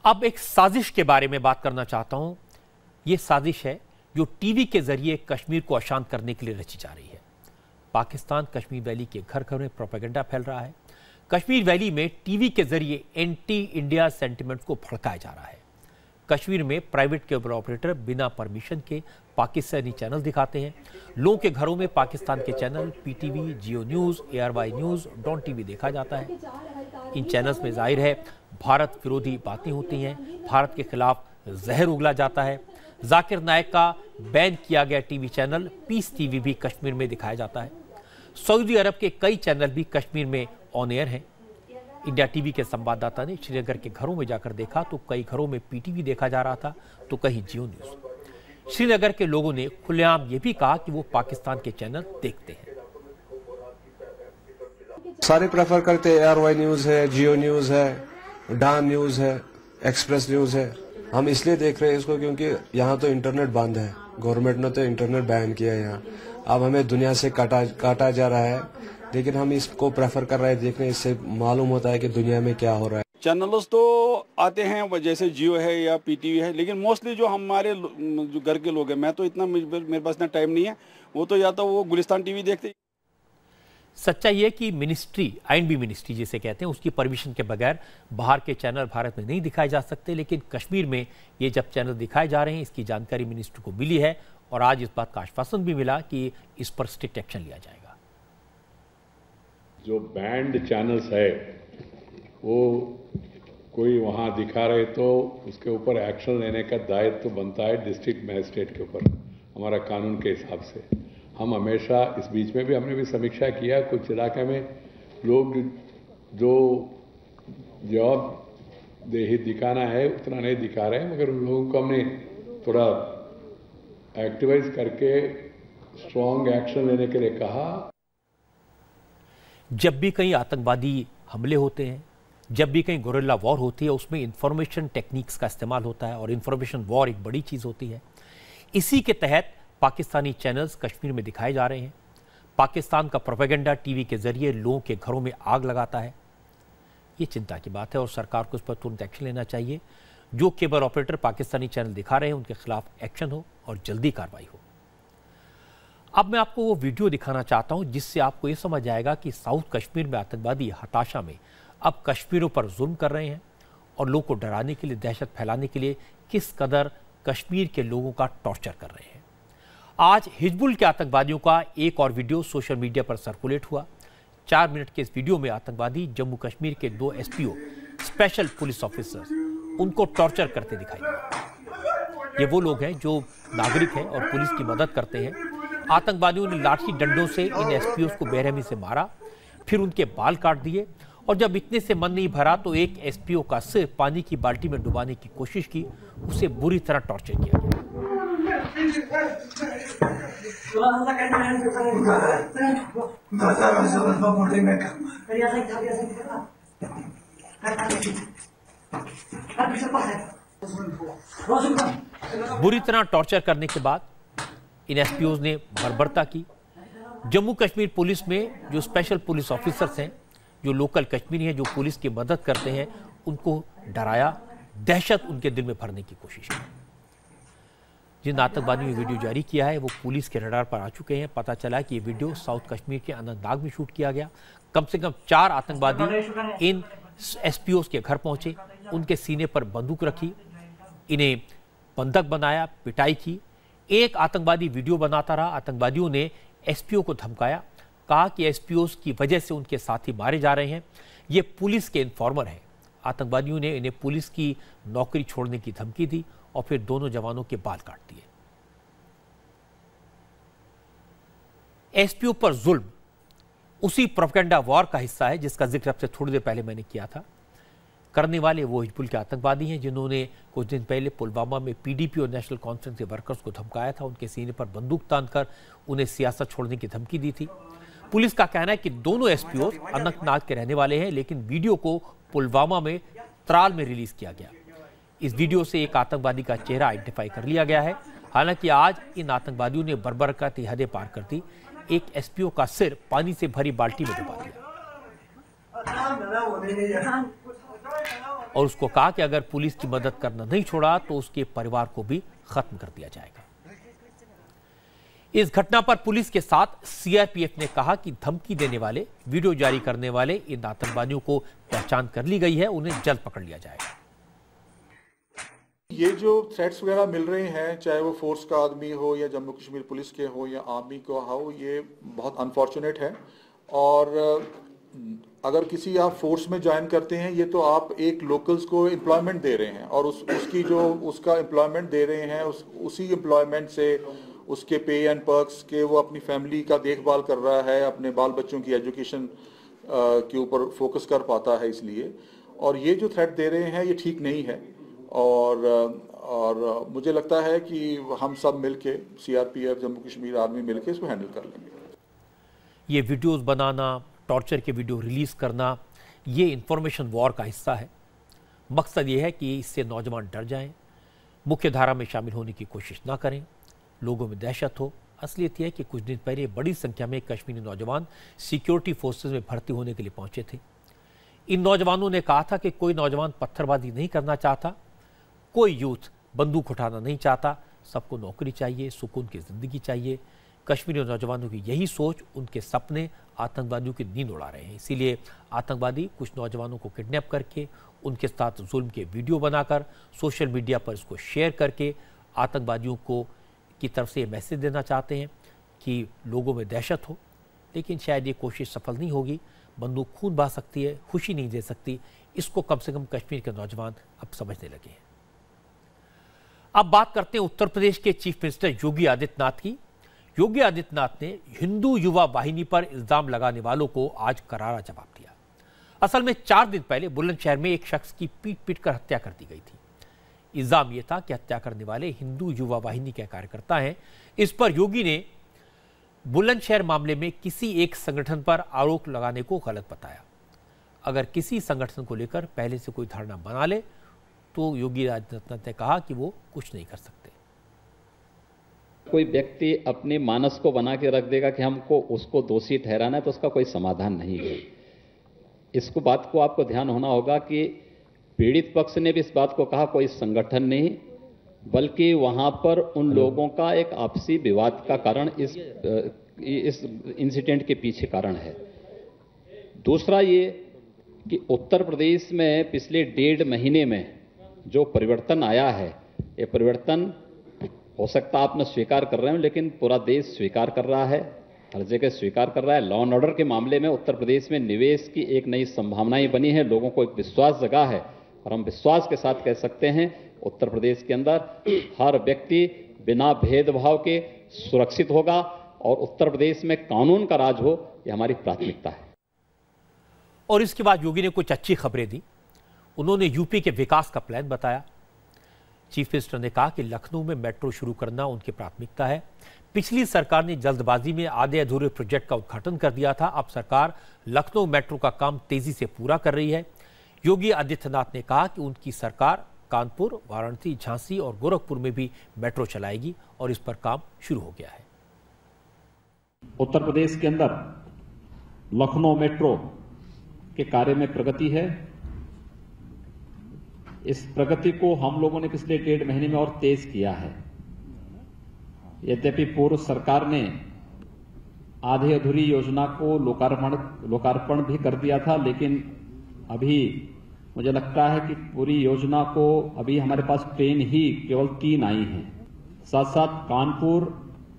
अब एक साजिश के बारे में बात करना चाहता हूं। यह साजिश है जो टीवी के जरिए कश्मीर को अशांत करने के लिए रची जा रही है। पाकिस्तान कश्मीर वैली के घर घर में प्रोपेगेंडा फैल रहा है। कश्मीर वैली में टीवी के जरिए एंटी इंडिया सेंटिमेंट को भड़काया जा रहा है। कश्मीर में प्राइवेट केबल ऑपरेटर बिना परमिशन के पाकिस्तानी चैनल दिखाते हैं। लोगों के घरों में पाकिस्तान के channel PTV, Geo news, ARY news, Dawn TV देखा जाता है। इन चैनल्स में जाहिर है भारत विरोधी बातें होती हैं, भारत के खिलाफ जहर उगला जाता है। जाकिर नायक का बैन किया गया टीवी चैनल पीस टीवी भी कश्मीर में दिखाया जाता है। सऊदी अरब के कई चैनल भी कश्मीर में ऑन एयर हैं। इंडिया टीवी के संवाददाता ने श्रीनगर के घरों में जाकर देखा तो कई घरों में पीटीवी देखा जा रहा था तो कहीं जियो न्यूज़। श्रीनगर के लोगों ने खुलेआम ये भी कहा कि वो पाकिस्तान के चैनल देखते हैं। सारे प्रेफर करते हैं, ARY न्यूज़ है, जियो न्यूज़ है, डॉन न्यूज़ है, एक्सप्रेस न्यूज़ है। हम इसलिए देख रहे हैं इसको क्योंकि यहाँ तो इंटरनेट बंद है। गवर्नमेंट ने तो इंटरनेट बैन किया यहाँ। अब हमें दुनिया से काटा जा रहा है, लेकिन हम इसको प्रेफर कर रहे हैं देखने। इससे मालूम होता है कि दुनिया में क्या हो रहा है। चैनल्स तो आते हैं जैसे जियो है या पीटीवी है, लेकिन मोस्टली जो हमारे जो घर के लोग हैं, मैं तो इतना मेरे पास इतना टाइम नहीं है, वो तो या तो वो गुलिस्तान टीवी देखते। सच्चाई है कि मिनिस्ट्री, आईएनबी मिनिस्ट्री जिसे कहते हैं, उसकी परमिशन के बगैर बाहर के चैनल भारत में नहीं दिखाए जा सकते। लेकिन कश्मीर में ये जब चैनल दिखाए जा रहे हैं, इसकी जानकारी मिनिस्ट्री को मिली है और आज इस बात का आश्वासन भी मिला कि इस पर स्ट्रिक्ट एक्शन लिया जाएगा। जो बैंड चैनल्स है वो कोई वहां दिखा रहे तो उसके ऊपर एक्शन लेने का दायित्व तो बनता है डिस्ट्रिक्ट मजिस्ट्रेट के ऊपर, हमारा कानून के हिसाब से। हम हमेशा इस बीच में भी हमने भी समीक्षा किया, कुछ इलाके में लोग जो जवाबदेही दिखाना है उतना नहीं दिखा रहे हैं, मगर उन लोगों को हमने थोड़ा एक्टिवाइज करके स्ट्रॉन्ग एक्शन लेने के लिए कहा। जब भी कहीं आतंकवादी हमले होते हैं, जब भी कहीं गोरिल्ला वॉर होती है, उसमें इंफॉर्मेशन टेक्निक्स का इस्तेमाल होता है और इंफॉर्मेशन वॉर एक बड़ी चीज़ होती है। इसी के तहत पाकिस्तानी चैनल्स कश्मीर में दिखाए जा रहे हैं। पाकिस्तान का प्रोपेगेंडा टीवी के जरिए लोगों के घरों में आग लगाता है। ये चिंता की बात है और सरकार को इस पर तुरंत एक्शन लेना चाहिए। जो केबल ऑपरेटर पाकिस्तानी चैनल दिखा रहे हैं उनके खिलाफ एक्शन हो और जल्दी कार्रवाई हो। अब मैं आपको वो वीडियो दिखाना चाहता हूं जिससे आपको ये समझ आएगा कि साउथ कश्मीर में आतंकवादी हताशा में अब कश्मीरों पर जुल्म कर रहे हैं और लोगों को डराने के लिए, दहशत फैलाने के लिए किस कदर कश्मीर के लोगों का टॉर्चर कर रहे हैं। आज हिजबुल के आतंकवादियों का एक और वीडियो सोशल मीडिया पर सर्कुलेट हुआ। 4 मिनट के इस वीडियो में आतंकवादी जम्मू कश्मीर के 2 एसपीओ, स्पेशल पुलिस ऑफिसर्स, उनको टॉर्चर करते दिखाई दिए। ये वो लोग हैं जो नागरिक हैं और पुलिस की मदद करते हैं। आतंकवादियों ने लाठी डंडों से इन एसपीओ को बेरहमी से मारा, फिर उनके बाल काट दिए और जब इतने से मन नहीं भरा तो एक एसपीओ का सिर पानी की बाल्टी में डुबाने की कोशिश की। उसे बुरी तरह टॉर्चर किया गया। बुरी तरह टॉर्चर करने के बाद इन एसपीओ ने बर्बरता की। जम्मू कश्मीर पुलिस में जो स्पेशल पुलिस ऑफिसर्स हैं, जो लोकल कश्मीरी हैं, जो पुलिस की मदद करते हैं, उनको डराया, दहशत उनके दिल में भरने की कोशिश की। जिन आतंकवादियों ने वीडियो जारी किया है वो पुलिस के रडार पर आ चुके हैं। पता चला कि ये वीडियो साउथ कश्मीर के अनंतनाग में शूट किया गया। कम से कम 4 आतंकवादी इन एसपीओ के घर पहुंचे, उनके सीने पर बंदूक रखी, इन्हें बंधक बनाया, पिटाई की। एक आतंकवादी वीडियो बनाता रहा। आतंकवादियों ने एसपीओ को धमकाया, कहा कि एसपीओ की वजह से उनके साथी मारे जा रहे हैं। ये पुलिस के इन्फॉर्मर हैं। आतंकवादियों ने इन्हें पुलिस की नौकरी छोड़ने की धमकी दी और फिर दोनों जवानों के बाल काट दिए। एसपीओ पर जुल्म उसी प्रोपेगेंडा वॉर का हिस्सा है जिसका जिक्र अब से थोड़ी देर पहले मैंने किया था। करने वाले वो हिजबुल के आतंकवादी हैं जिन्होंने कुछ दिन पहले पुलवामा में पीडीपी और नेशनल कॉन्फ्रेंस के वर्कर्स को धमकाया था, उनके सीने पर बंदूक तानकर उन्हें सियासत छोड़ने की धमकी दी थी। पुलिस का कहना है कि दोनों एसपीओ अनंतनाग के रहने वाले हैं, लेकिन वीडियो को पुलवामा में त्राल में रिलीज किया गया। इस वीडियो से एक आतंकवादी का चेहरा आइडेंटिफाई कर लिया गया है। हालांकि आज इन आतंकवादियों ने बर्बरता की हदें पार कर दी। एक एसपीओ का सिर पानी से भरी बाल्टी में डुबा दिया और उसको कहा कि अगर पुलिस की मदद करना नहीं छोड़ा तो उसके परिवार को भी खत्म कर दिया जाएगा। इस घटना पर पुलिस के साथ सीआरपीएफ ने कहा कि धमकी देने वाले, वीडियो जारी करने वाले इन आतंकवादियों को पहचान कर ली गई है, उन्हें जल्द पकड़ लिया जाएगा। ये जो थ्रेट्स वगैरह मिल रहे हैं, चाहे वो फोर्स का आदमी हो या जम्मू कश्मीर पुलिस के हो या आर्मी को हो, ये बहुत अनफॉर्चुनेट है। और अगर किसी आप फोर्स में ज्वाइन करते हैं, ये तो आप एक लोकल्स को एम्प्लॉयमेंट दे रहे हैं और उसकी जो उसका एम्प्लॉयमेंट दे रहे हैं, उसी एम्प्लॉयमेंट से उसके पे एंड पर्क्स के वो अपनी फैमिली का देखभाल कर रहा है, अपने बाल बच्चों की एजुकेशन के ऊपर फोकस कर पाता है। इसलिए और ये जो थ्रेट दे रहे हैं ये ठीक नहीं है और मुझे लगता है कि हम सब मिलके, सीआरपीएफ, जम्मू कश्मीर आर्मी मिलके इसको हैंडल कर लेंगे। ये वीडियोस बनाना, टॉर्चर के वीडियो रिलीज करना, ये इंफॉर्मेशन वॉर का हिस्सा है। मकसद ये है कि इससे नौजवान डर जाएं, मुख्य धारा में शामिल होने की कोशिश ना करें, लोगों में दहशत हो। असलियत यह है कि कुछ दिन पहले बड़ी संख्या में कश्मीरी नौजवान सिक्योरिटी फोर्सेज में भर्ती होने के लिए पहुंचे थे। इन नौजवानों ने कहा था कि कोई नौजवान पत्थरबाजी नहीं करना चाहता, कोई यूथ बंदूक उठाना नहीं चाहता, सबको नौकरी चाहिए, सुकून की जिंदगी चाहिए। कश्मीरी नौजवानों की यही सोच, उनके सपने आतंकवादियों की नींद उड़ा रहे हैं। इसीलिए आतंकवादी कुछ नौजवानों को किडनैप करके उनके साथ जुल्म के वीडियो बनाकर सोशल मीडिया पर इसको शेयर करके आतंकवादियों को की तरफ से ये मैसेज देना चाहते हैं कि लोगों में दहशत हो। लेकिन शायद ये कोशिश सफल नहीं होगी। बंदूक खून बहा सकती है, खुशी नहीं दे सकती। इसको कम से कम कश्मीर के नौजवान अब समझने लगे हैं। अब बात करते हैं उत्तर प्रदेश के चीफ मिनिस्टर योगी आदित्यनाथ की। योगी आदित्यनाथ ने हिंदू युवा वाहिनी पर इल्जाम लगाने वालों को आज करारा जवाब दिया। असल में 4 दिन पहले बुलंदशहर में एक शख्स की पीट कर हत्या कर दी गई थी। इल्जाम यह था कि हत्या करने वाले हिंदू युवा वाहिनी के कार्यकर्ता हैं। इस पर योगी ने बुलंदशहर मामले में किसी एक संगठन पर आरोप लगाने को गलत बताया। अगर किसी संगठन को लेकर पहले से कोई धारणा बना ले तो योगी आदित्यनाथ ने कहा कि वो कुछ नहीं कर सकते। कोई व्यक्ति अपने मानस को बना के रख देगा कि हमको उसको दोषी ठहराना है तो उसका कोई समाधान नहीं है। इसको बात को आपको ध्यान होना होगा कि पीड़ित पक्ष ने भी इस बात को कहा कोई संगठन नहीं, बल्कि वहां पर उन लोगों का एक आपसी विवाद का कारण इस इंसिडेंट के पीछे कारण है। दूसरा ये कि उत्तर प्रदेश में पिछले 1.5 महीने में जो परिवर्तन आया है, ये परिवर्तन हो सकता आप न स्वीकार कर रहे हो, लेकिन पूरा देश स्वीकार कर रहा है, हर जगह स्वीकार कर रहा है। लॉ एंड ऑर्डर के मामले में उत्तर प्रदेश में निवेश की एक नई संभावनाएं बनी है, लोगों को एक विश्वास जगा है और हम विश्वास के साथ कह सकते हैं उत्तर प्रदेश के अंदर हर व्यक्ति बिना भेदभाव के सुरक्षित होगा और उत्तर प्रदेश में कानून का राज हो, ये हमारी प्राथमिकता है। और इसके बाद योगी ने कुछ अच्छी खबरें दी। उन्होंने यूपी के विकास का प्लान बताया। चीफ मिनिस्टर ने कहा कि लखनऊ में मेट्रो शुरू करना उनकी प्राथमिकता है। पिछली सरकार ने जल्दबाजी में आधे अधूरे प्रोजेक्ट का उद्घाटन कर दिया था। अब सरकार लखनऊ मेट्रो का काम तेजी से पूरा कर रही है। योगी आदित्यनाथ ने कहा कि उनकी सरकार कानपुर, वाराणसी, झांसी और गोरखपुर में भी मेट्रो चलाएगी और इस पर काम शुरू हो गया है। उत्तर प्रदेश के अंदर लखनऊ मेट्रो के कार्य में प्रगति है। इस प्रगति को हम लोगों ने पिछले 1.5 महीने में और तेज किया है। यद्यपि पूर्व सरकार ने आधे अधूरी योजना को लोकार्पण भी कर दिया था, लेकिन अभी मुझे लगता है कि पूरी योजना को अभी हमारे पास ट्रेन ही केवल 3 आई हैं। साथ साथ कानपुर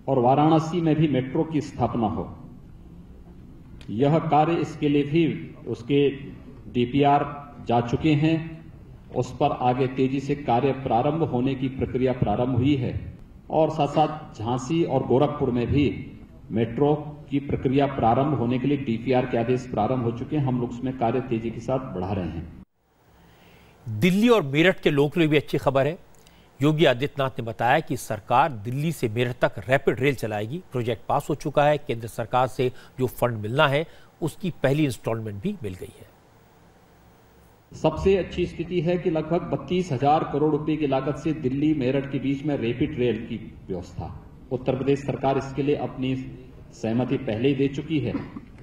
और वाराणसी में भी मेट्रो की स्थापना हो। यह कार्य इसके लिए भी उसके डीपीआर जा चुके हैं, उस पर आगे तेजी से कार्य प्रारंभ होने की प्रक्रिया प्रारंभ हुई है और साथ साथ झांसी और गोरखपुर में भी मेट्रो की प्रक्रिया प्रारंभ होने के लिए डीपीआर के आदेश प्रारंभ हो चुके हैं। हम लोग उसमें कार्य तेजी के साथ बढ़ा रहे हैं। दिल्ली और मेरठ के लोगों के लिए भी अच्छी खबर है। योगी आदित्यनाथ ने बताया कि सरकार दिल्ली से मेरठ तक रैपिड रेल चलाएगी। प्रोजेक्ट पास हो चुका है। केंद्र सरकार से जो फंड मिलना है उसकी पहली इंस्टॉलमेंट भी मिल गई है। सबसे अच्छी स्थिति है कि लगभग 32,000 करोड़ रुपए की लागत से दिल्ली मेरठ के बीच में रैपिड रेल की व्यवस्था, उत्तर प्रदेश सरकार इसके लिए अपनी सहमति पहले ही दे चुकी है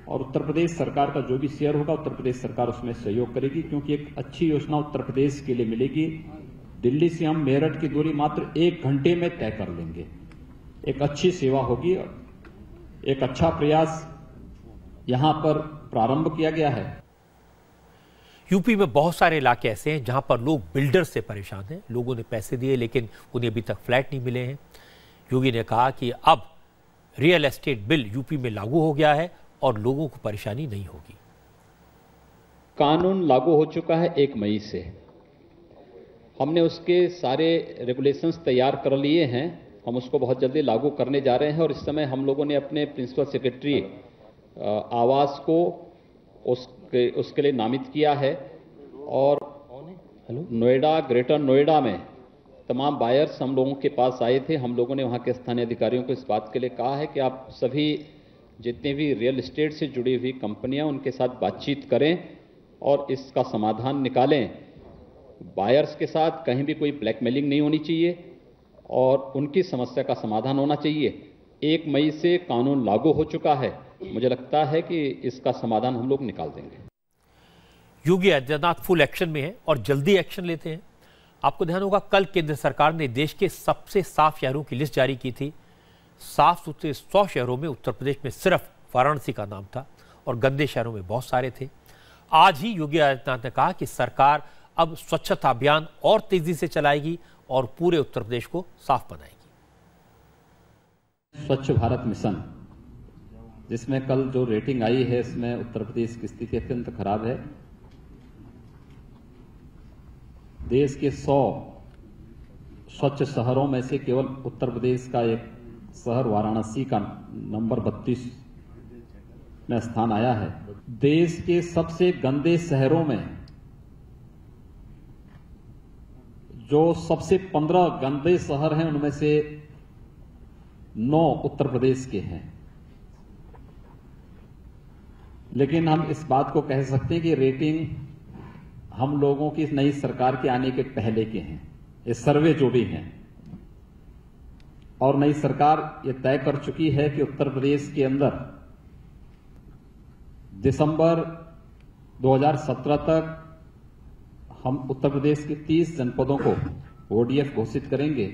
और उत्तर प्रदेश सरकार का जो भी शेयर होगा उत्तर प्रदेश सरकार उसमें सहयोग करेगी, क्योंकि एक अच्छी योजना उत्तर प्रदेश के लिए मिलेगी। दिल्ली से हम मेरठ की दूरी मात्र 1 घंटे में तय कर लेंगे। एक अच्छी सेवा होगी। एक अच्छा प्रयास यहां पर प्रारंभ किया गया है। यूपी में बहुत सारे इलाके ऐसे हैं जहां पर लोग बिल्डर से परेशान हैं। लोगों ने पैसे दिए लेकिन उन्हें अभी तक फ्लैट नहीं मिले हैं। योगी ने कहा कि अब रियल एस्टेट बिल यूपी में लागू हो गया है और लोगों को परेशानी नहीं होगी। कानून लागू हो चुका है 1 मई से। हमने उसके सारे रेगुलेशंस तैयार कर लिए हैं। हम उसको बहुत जल्दी लागू करने जा रहे हैं और इस समय हम लोगों ने अपने प्रिंसिपल सेक्रेटरी आवास को उसके लिए नामित किया है और नोएडा, ग्रेटर नोएडा में तमाम बायर्स हम लोगों के पास आए थे। हम लोगों ने वहाँ के स्थानीय अधिकारियों को इस बात के लिए कहा है कि आप सभी जितने भी रियल एस्टेट से जुड़ी हुई कंपनियां उनके साथ बातचीत करें और इसका समाधान निकालें। बायर्स के साथ कहीं भी कोई ब्लैकमेलिंग नहीं होनी चाहिए और उनकी समस्या का समाधान होना चाहिए। 1 मई से कानून लागू हो चुका है, मुझे लगता है कि इसका समाधान हम लोग निकाल देंगे। योगी आदित्यनाथ फुल एक्शन में है और जल्दी एक्शन लेते हैं। आपको ध्यान होगा, कल केंद्र सरकार ने देश के सबसे साफ शहरों की लिस्ट जारी की थी। साफ सुथरे 100 शहरों में उत्तर प्रदेश में सिर्फ वाराणसी का नाम था और गंदे शहरों में बहुत सारे थे। आज ही योगी आदित्यनाथ ने कहा कि सरकार अब स्वच्छता अभियान और तेजी से चलाएगी और पूरे उत्तर प्रदेश को साफ बनाएगी। स्वच्छ भारत मिशन, जिसमें कल जो रेटिंग आई है, इसमें उत्तर प्रदेश की स्थिति अत्यंत खराब है। देश के 100 स्वच्छ शहरों में से केवल उत्तर प्रदेश का एक शहर वाराणसी का नंबर 32 में स्थान आया है। देश के सबसे गंदे शहरों में जो सबसे 15 गंदे शहर हैं, उनमें से 9 उत्तर प्रदेश के हैं। लेकिन हम इस बात को कह सकते हैं कि रेटिंग हम लोगों की नई सरकार के आने के पहले के हैं, ये सर्वे जो भी हैं। और नई सरकार ये तय कर चुकी है कि उत्तर प्रदेश के अंदर दिसंबर 2017 तक हम उत्तर प्रदेश के 30 जनपदों को ODF घोषित करेंगे।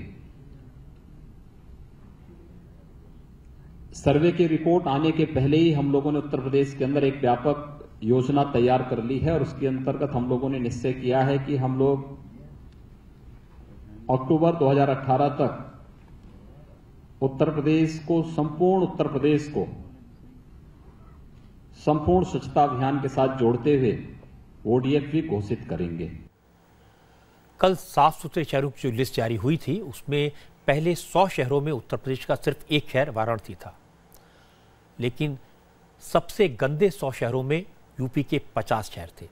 सर्वे की रिपोर्ट आने के पहले ही हम लोगों ने उत्तर प्रदेश के अंदर एक व्यापक योजना तैयार कर ली है और उसके अंतर्गत हम लोगों ने निश्चय किया है कि हम लोग अक्टूबर 2018 तक उत्तर प्रदेश को, संपूर्ण उत्तर प्रदेश को संपूर्ण स्वच्छता अभियान के साथ जोड़ते हुए ODF भी घोषित करेंगे। कल साफ सुथरे शहरों की जो लिस्ट जारी हुई थी, उसमें पहले 100 शहरों में उत्तर प्रदेश का सिर्फ एक शहर वाराणसी था। लेकिन सबसे गंदे 100 शहरों में यूपी के 50 शहर थे।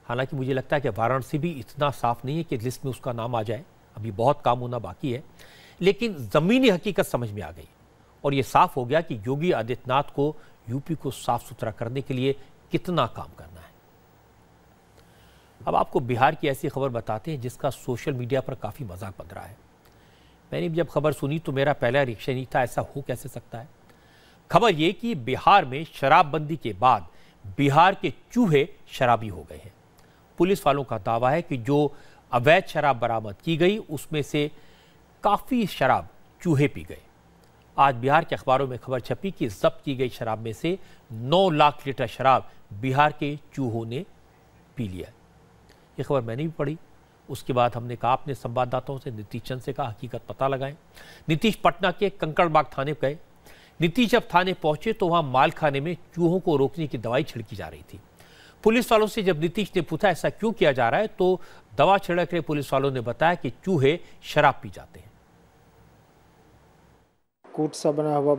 हालांकि मुझे लगता है कि वाराणसी भी इतना साफ नहीं है कि लिस्ट में उसका नाम आ जाए, अभी बहुत काम होना बाकी है। लेकिन जमीनी हकीकत समझ में आ गई और यह साफ हो गया कि योगी आदित्यनाथ को यूपी को साफ सुथरा करने के लिए कितना काम करना है। अब आपको बिहार की ऐसी खबर बताते हैं जिसका सोशल मीडिया पर काफी मजाक बन रहा है। मैंने जब खबर सुनी तो मेरा पहला रिएक्शन ही था, ऐसा हो कैसे सकता है। खबर यह कि बिहार में शराबबंदी के बाद बिहार के चूहे शराबी हो गए हैं। पुलिस वालों का दावा है कि जो अवैध शराब बरामद की गई उसमें से काफी शराब चूहे पी गए। आज बिहार के अखबारों में खबर छपी कि जब्त की गई शराब में से 9 लाख लीटर शराब बिहार के चूहों ने पी लिया। ये खबर मैंने भी पढ़ी। उसके बाद हमने कहा, अपने संवाददाताओं से, नीतीश चंद से कहा हकीकत पता लगाएं। नीतीश पटना के कंकड़बाग थाने गए। नीतीश जब थाने पहुंचे तो वहां मालखाने में चूहों को रोकने की दवाई छिड़की जा रही थी। पुलिस वालों से जब नीतीश ने पूछा ऐसा क्यों किया जा रहा है, तो दवा छिड़क रहे पुलिस वालों ने बताया कि चूहे शराब पी जाते हैं। कूट सा बना हुआ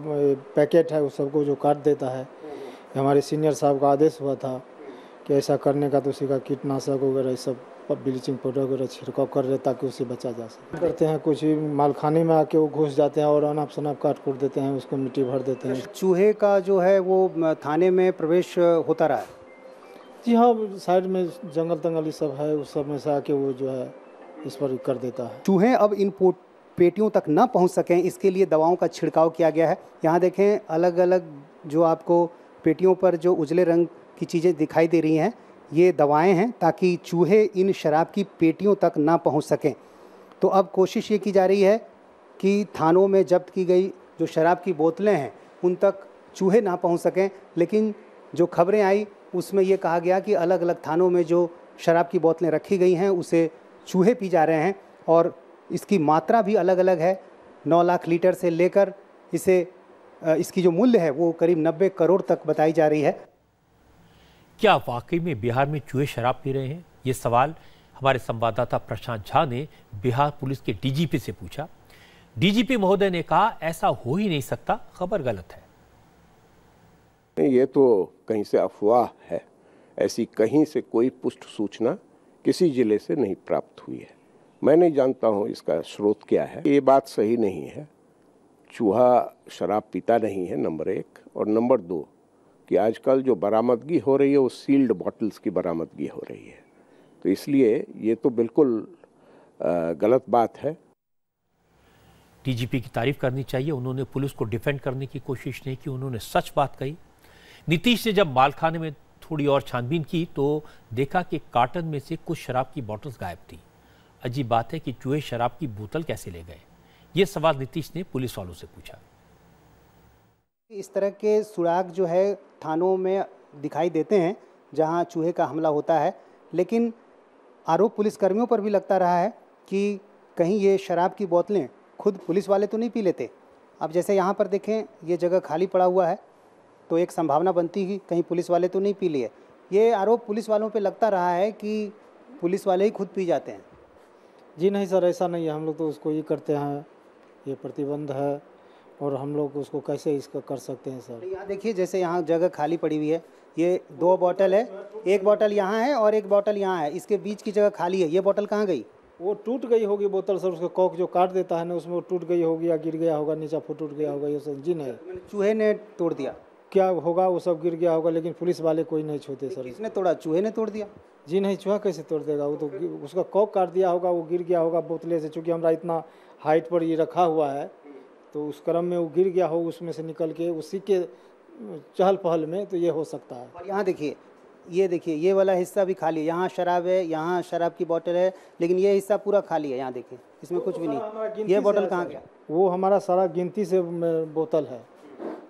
पैकेट है, उस सबको जो काट देता है। हमारे सीनियर साहब का आदेश हुआ था कि ऐसा करने का, तो उसी का कीटनाशक वगैरह सब ब्लीचिंग पाउडर वगैरह छिड़काव कर रहे ताकि उसे बचा जा सके। करते हैं कुछ ही मालखाने में आके वो घुस जाते हैं और अनाप शनाप काट कूट देते हैं, उसको मिट्टी भर देते हैं। चूहे का जो है वो थाने में प्रवेश होता रहा है। जी हाँ, साइड में जंगल तंगल ये सब है, उस सब में से आके वो जो है इस पर कर देता है। चूहे अब इन पेटियों तक न पहुंच सकें, इसके लिए दवाओं का छिड़काव किया गया है। यहाँ देखें, अलग अलग जो आपको पेटियों पर जो उजले रंग की चीज़ें दिखाई दे रही हैं, ये दवाएं हैं ताकि चूहे इन शराब की पेटियों तक ना पहुंच सकें। तो अब कोशिश ये की जा रही है कि थानों में जब्त की गई जो शराब की बोतलें हैं उन तक चूहे ना पहुंच सकें। लेकिन जो खबरें आई उसमें ये कहा गया कि अलग अलग थानों में जो शराब की बोतलें रखी गई हैं उसे चूहे पी जा रहे हैं और इसकी मात्रा भी अलग अलग है। 9 लाख लीटर से लेकर इसकी जो मूल्य है वो करीब 90 करोड़ तक बताई जा रही है। क्या वाकई में बिहार में चूहे शराब पी रहे हैं? ये सवाल हमारे संवाददाता प्रशांत झा ने बिहार पुलिस के डीजीपी से पूछा। डीजीपी महोदय ने कहा, ऐसा हो ही नहीं सकता, खबर गलत है। ये तो कहीं से अफवाह है, ऐसी कहीं से कोई पुष्ट सूचना किसी जिले से नहीं प्राप्त हुई है। मैं नहीं जानता हूँ इसका स्रोत क्या है। ये बात सही नहीं है। चूहा शराब पीता नहीं है, नंबर 1। और नंबर 2 कि आजकल जो बरामदगी हो रही है वो सील्ड बॉटल्स की बरामदगी हो रही है, तो इसलिए ये तो बिल्कुल गलत बात है। डीजीपी की तारीफ करनी चाहिए, उन्होंने पुलिस को डिफेंड करने की कोशिश नहीं की, उन्होंने सच बात कही। नीतीश ने जब मालखाने में थोड़ी और छानबीन की तो देखा कि कार्टन में से कुछ शराब की बोतल्स गायब थी। अजीब बात है कि चूहे शराब की बोतल कैसे ले गए? ये सवाल नीतीश ने पुलिस वालों से पूछा। इस तरह के सुराग जो है थानों में दिखाई देते हैं जहां चूहे का हमला होता है, लेकिन आरोप पुलिसकर्मियों पर भी लगता रहा है कि कहीं ये शराब की बोतलें खुद पुलिस वाले तो नहीं पी लेते। अब जैसे यहाँ पर देखें, ये जगह खाली पड़ा हुआ है, तो एक संभावना बनती कि कहीं पुलिस वाले तो नहीं पी लिए। ये आरोप पुलिस वालों पे लगता रहा है कि पुलिस वाले ही खुद पी जाते हैं। जी नहीं सर, ऐसा नहीं है। हम लोग तो उसको ये करते हैं, ये प्रतिबंध है और हम लोग उसको कैसे इसका कर सकते हैं सर। यहाँ देखिए, जैसे यहाँ जगह खाली पड़ी हुई है, ये 2 बोतल है, एक बोतल यहाँ है और एक बोतल यहाँ है, इसके बीच की जगह खाली है। ये बोतल कहाँ गई? वो टूट गई होगी बोतल सर, उसका कॉक जो काट देता है ना, उसमें वो टूट गई होगी या गिर गया होगा, नीचा फूट गया होगा। ये सब जी नहीं, चूहे ने तोड़ दिया क्या होगा, वो सब गिर गया होगा, लेकिन पुलिस वाले कोई नहीं छूते सर। किसने तोड़ा? चूहे ने तोड़ दिया? जी नहीं, चूहा कैसे तोड़ देगा? वो तो उसका कॉक काट दिया होगा, वो गिर गया होगा बोतले से। चूँकि हमारा इतना हाइट पर ये रखा हुआ है, तो उस क्रम में वो गिर गया हो उसमें से निकल के, उसी के चहल पहल में, तो ये हो सकता है। और यहाँ देखिए, ये देखिए, ये वाला हिस्सा भी खाली है। यहाँ शराब है, यहाँ शराब की बोतल है, लेकिन ये हिस्सा पूरा खाली है। यहाँ देखिए, इसमें कुछ भी नहीं। ये बोतल कहाँ गया? वो हमारा सारा गिनती से बोतल है,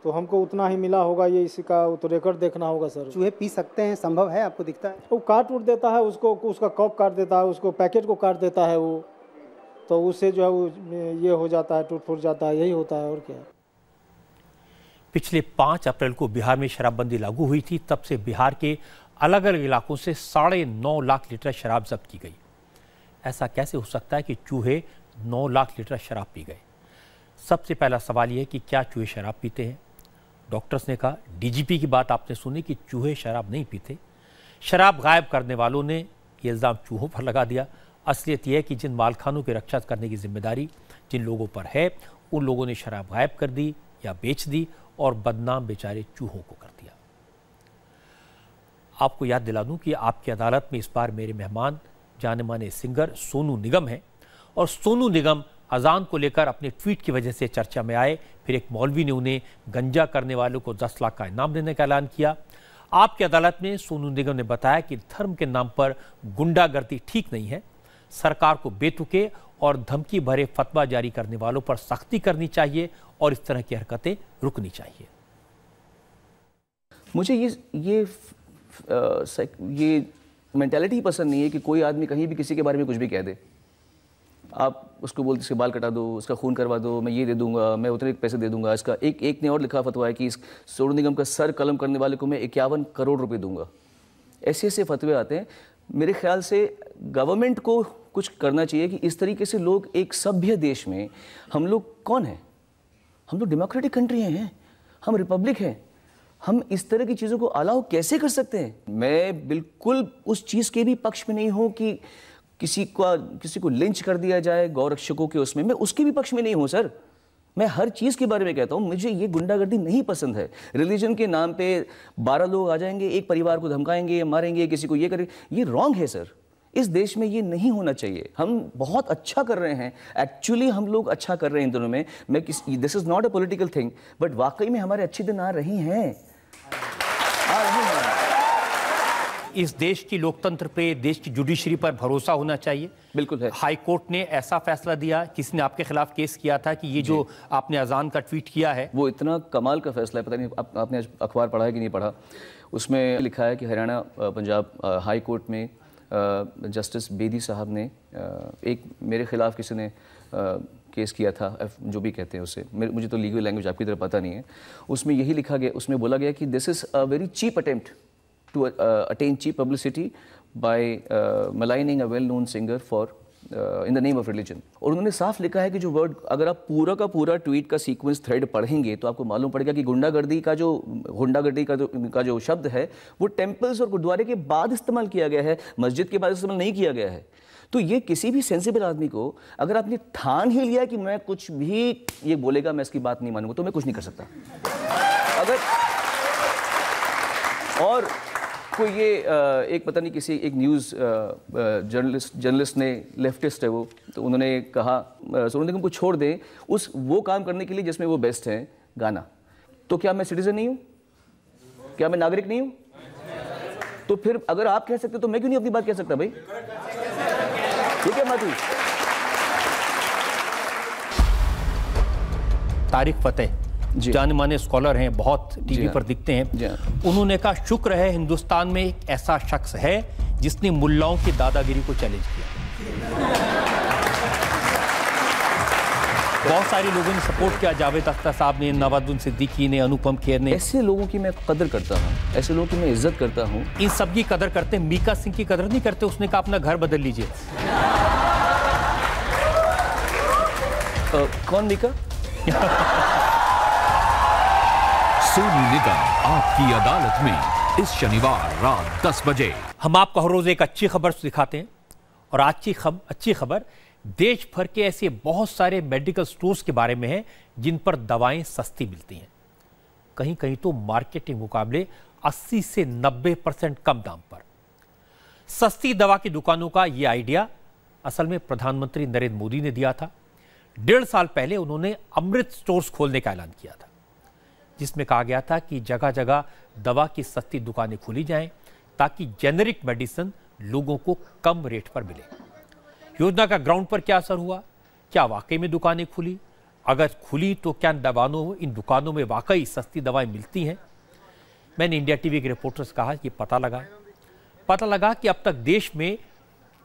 तो हमको उतना ही मिला होगा। ये इसका तो रिकॉर्ड देखना होगा सर। चूहे पी सकते हैं, संभव है? आपको दिखता है? वो काट उठ देता है उसको, उसका कॉक काट देता है, उसको पैकेट को काट देता है वो, तो उससे जो है वो ये हो जाता है, टूट फूट जाता है। यही होता है और क्या। पिछले 5 अप्रैल को बिहार में शराबबंदी लागू हुई थी। तब से बिहार के अलग अलग इलाकों से 9.5 लाख लीटर शराब जब्त की गई। ऐसा कैसे हो सकता है कि चूहे 9 लाख लीटर शराब पी गए? सबसे पहला सवाल यह है कि क्या चूहे शराब पीते हैं? डॉक्टर्स ने कहा, डीजीपी की बात आपने सुनी कि चूहे शराब नहीं पीते। शराब गायब करने वालों ने ये इल्ज़ाम चूहों पर लगा दिया। असलियत यह है कि जिन मालखानों की रक्षा करने की जिम्मेदारी जिन लोगों पर है, उन लोगों ने शराब गायब कर दी या बेच दी और बदनाम बेचारे चूहों को कर दिया। आपको याद दिला दूं कि आपकी अदालत में इस बार मेरे मेहमान जाने माने सिंगर सोनू निगम हैं और सोनू निगम अजान को लेकर अपने ट्वीट की वजह से चर्चा में आए। फिर एक मौलवी ने उन्हें गंजा करने वालों को 10 लाख का इनाम देने का ऐलान किया। आपकी अदालत में सोनू निगम ने बताया कि धर्म के नाम पर गुंडागर्दी ठीक नहीं है। सरकार को बेतुके और धमकी भरे फतवा जारी करने वालों पर सख्ती करनी चाहिए और इस तरह की हरकतें रुकनी चाहिए। मुझे ये मेंटालिटी पसंद नहीं है कि कोई आदमी कहीं भी किसी के बारे में कुछ भी कह दे। आप उसको बोलते इसके बाल कटा दो, उसका खून करवा दो, मैं ये दे दूंगा, मैं उतने पैसे दे दूंगा। इसका एक ने और लिखा फतवा है कि इस सोनू निगम का सर कलम करने वाले को मैं 51 करोड़ रुपए दूंगा। ऐसे ऐसे फतवे आते हैं। मेरे ख्याल से गवर्नमेंट को कुछ करना चाहिए कि इस तरीके से लोग, एक सभ्य देश में हम लोग कौन हैं? हम लोग डेमोक्रेटिक कंट्री हैं, हम रिपब्लिक हैं। हम इस तरह की चीज़ों को अलाउ कैसे कर सकते हैं? मैं बिल्कुल उस चीज़ के भी पक्ष में नहीं हूँ कि किसी को लिंच कर दिया जाए गौरक्षकों के उसमें। मैं उसके भी पक्ष में नहीं हूँ सर। मैं हर चीज़ के बारे में कहता हूँ, मुझे ये गुंडागर्दी नहीं पसंद है। रिलीजन के नाम पे 12 लोग आ जाएंगे, एक परिवार को धमकाएंगे, मारेंगे, किसी को ये करेंगे। ये रॉन्ग है सर। इस देश में ये नहीं होना चाहिए। हम बहुत अच्छा कर रहे हैं, एक्चुअली हम लोग अच्छा कर रहे हैं इन दिनों में। This is not a political thing, but वाकई में हमारे अच्छे दिन आ रहे हैं। इस देश की लोकतंत्र पे, देश की जुडिशरी पर भरोसा होना चाहिए। बिल्कुल है। हाई कोर्ट ने ऐसा फैसला दिया, किसी ने आपके खिलाफ केस किया था कि ये जो आपने अजान का ट्वीट किया है, वो इतना कमाल का फैसला है। पता नहीं आपने अखबार पढ़ा है कि नहीं पढ़ा। उसमें लिखा है कि हरियाणा पंजाब हाई कोर्ट में जस्टिस बेदी साहब ने एक मेरे खिलाफ किसी ने केस किया था, जो भी कहते हैं उसे, मुझे तो लीगल लैंग्वेज आपकी तरह पता नहीं है। उसमें यही लिखा गया, उसमें बोला गया कि this is a very cheap attempt to attain cheap publicity by maligning a well-known singer for in the name of religion। और उन्होंने साफ लिखा है कि जो वर्ड, अगर आप पूरा का पूरा ट्वीट का सीक्वेंस थ्रेड पढ़ेंगे तो आपको मालूम पड़ेगा कि गुंडागर्दी का जो शब्द है वो टेम्पल्स और गुरुद्वारे के बाद इस्तेमाल किया गया है, मस्जिद के बाद इस्तेमाल नहीं किया गया है। तो ये किसी भी सेंसिबल आदमी को, अगर आपने ठान ही लिया कि मैं कुछ भी ये बोलेगा मैं इसकी बात नहीं मानूंगा, तो मैं कुछ नहीं कर सकता। आपको ये एक पता नहीं किसी एक न्यूज़ जर्नलिस्ट ने, लेफ्टिस्ट है वो, तो उन्होंने कहा सोनू निगम को छोड़ दें उस वो काम करने के लिए जिसमें वो बेस्ट हैं, गाना। तो क्या मैं सिटीजन नहीं हूँ? क्या मैं नागरिक नहीं हूँ? तो फिर अगर आप कह सकते तो मैं क्यों नहीं अपनी बात कह सकता भाई? ठीक है माधु। तारिक फतेह जाने माने स्कॉलर हैं, बहुत टीवी पर दिखते हैं। उन्होंने कहा शुक्र है हिंदुस्तान में एक ऐसा शख्स है जिसने मुल्लाओं की दादागिरी को चैलेंज किया। बहुत सारे लोगों ने सपोर्ट किया, जावेद अख्तर साहब ने, नवाजुद्दीन सिद्दीकी ने, अनुपम खेर ने। ऐसे लोगों की मैं कदर करता हूँ, ऐसे लोगों की मैं इज्जत करता हूँ। इन सब की कदर करते हैं, मीका सिंह की कदर नहीं करते। उसने कहा अपना घर बदल लीजिए। कौन मीका? सोनू निगम आपकी अदालत में इस शनिवार रात 10 बजे। हम आपको हर रोज एक अच्छी खबर दिखाते हैं और आज की अच्छी खबर देश भर के ऐसे बहुत सारे मेडिकल स्टोर्स के बारे में है जिन पर दवाएं सस्ती मिलती हैं। कहीं कहीं तो मार्केट के मुकाबले 80 से 90% कम दाम पर। सस्ती दवा की दुकानों का यह आइडिया असल में प्रधानमंत्री नरेंद्र मोदी ने दिया था। 1.5 साल पहले उन्होंने अमृत स्टोर्स खोलने का ऐलान किया था, जिसमें कहा गया था कि जगह जगह दवा की सस्ती दुकानें खोली जाएं ताकि जेनेरिक मेडिसिन लोगों को कम रेट पर मिले। योजना का ग्राउंड पर क्या असर हुआ? क्या वाकई में दुकानें खुली? अगर खुली तो क्या इन दुकानों में वाकई सस्ती दवाएं मिलती हैं? मैंने इंडिया टीवी के रिपोर्टर से कहा कि पता लगा कि अब तक देश में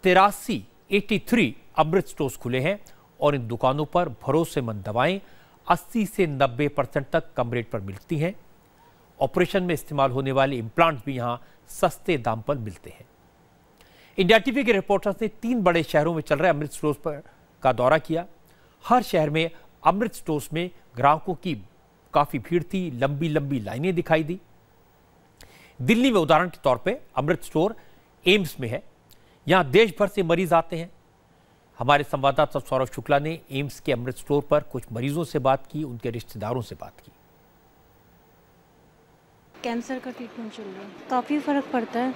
83 अमृत स्टोर्स खुले हैं और इन दुकानों पर भरोसेमंद दवाएं 80 से 90% तक कम रेट पर मिलती हैं। ऑपरेशन में इस्तेमाल होने वाले इम्प्लांट भी यहां सस्ते दाम पर मिलते हैं। इंडिया टीवी के रिपोर्टर्स ने 3 बड़े शहरों में चल रहे अमृत स्टोर्स पर का दौरा किया। हर शहर में अमृत स्टोर्स में ग्राहकों की काफी भीड़ थी, लंबी लंबी लाइनें दिखाई दी। दिल्ली में उदाहरण के तौर पे अमृत स्टोर एम्स में है। यहां देश भर से मरीज आते हैं। हमारे संवाददाता सौरभ शुक्ला ने एम्स के अमृत स्टोर पर कुछ मरीजों से बात की, उनके रिश्तेदारों से बात की। कैंसर का ट्रीटमेंट चल रहा है, काफ़ी फ़र्क पड़ता है,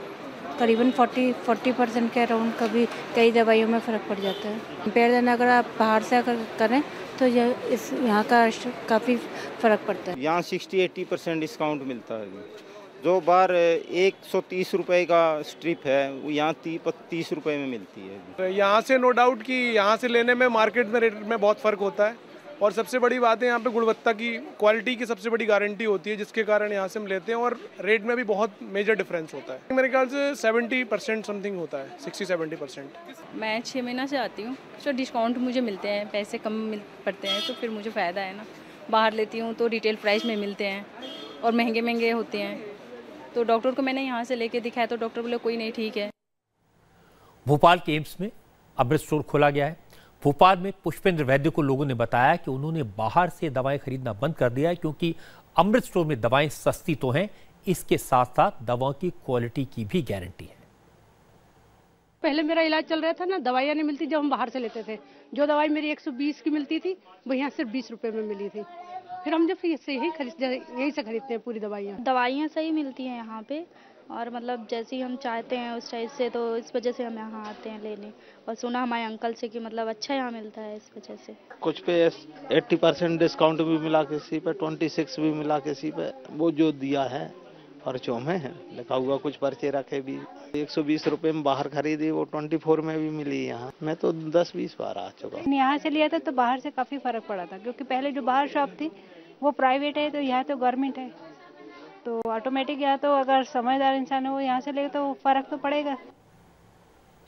करीबन 40% के अराउंड। कभी कई दवाइयों में फ़र्क पड़ जाता है। कंपेयर देन अगर आप बाहर से अगर करें तो यहाँ का काफ़ी फ़र्क पड़ता है। यहाँ 60-80% डिस्काउंट मिलता है। जो बार 130 रुपए का स्ट्रिप है वो यहाँ 30 रुपए में मिलती है। यहाँ से नो डाउट कि यहाँ से लेने में मार्केट में रेट में बहुत फ़र्क होता है। और सबसे बड़ी बात है यहाँ पे गुणवत्ता की, क्वालिटी की सबसे बड़ी गारंटी होती है, जिसके कारण यहाँ से हम लेते हैं। और रेट में भी बहुत मेजर डिफरेंस होता है। मेरे ख्याल से 70% समथिंग होता है, 60-70%। मैं 6 महीना से आती हूँ, तो डिस्काउंट मुझे मिलते हैं, पैसे कम मिल पड़ते हैं, तो फिर मुझे फ़ायदा है ना। बाहर लेती हूँ तो रिटेल प्राइस में मिलते हैं और महंगे होते हैं। तो डॉक्टर को मैंने यहाँ से लेके दिखाया तो डॉक्टर बोले कोई नहीं, ठीक है। भोपाल के एम्स में अमृत स्टोर खोला गया है। भोपाल में पुष्पेंद्र वैद्य को लोगों ने बताया कि उन्होंने बाहर से दवाएं खरीदना बंद कर दिया है, क्योंकि अमृत स्टोर में दवाएं सस्ती तो हैं, इसके साथ साथ दवाओं की क्वालिटी की भी गारंटी है। पहले मेरा इलाज चल रहा था ना, दवाइयाँ नहीं मिलती जब हम बाहर से लेते थे। जो दवाई मेरी 120 की मिलती थी वो यहाँ सिर्फ 20 रुपए में मिली थी। फिर हम जब यहीं से खरीदते हैं पूरी दवाइयाँ सही मिलती हैं यहाँ पे, और मतलब जैसे ही हम चाहते हैं उस टाइप से, तो इस वजह से हम यहाँ आते हैं लेने। और सुना हमारे अंकल से कि मतलब अच्छा यहाँ मिलता है, इस वजह से। कुछ पे 80% डिस्काउंट भी मिला किसी पे, 26 भी मिला किसी पे। वो जो दिया है पर्चों में है लिखा हुआ, कुछ पर्चे रखे भी। 120 रुपए में बाहर खरीदी, वो 24 में भी मिली यहाँ। मैं तो 10-20 बार आ चुका हूँ। यहाँ से लिया था तो बाहर से काफ़ी फ़र्क पड़ा था, क्योंकि पहले जो बाहर शॉप थी वो प्राइवेट है, तो यहाँ तो गवर्नमेंट है, तो ऑटोमेटिक यहाँ तो अगर समझदार इंसान है वो यहाँ से लेगा तो फ़र्क तो पड़ेगा।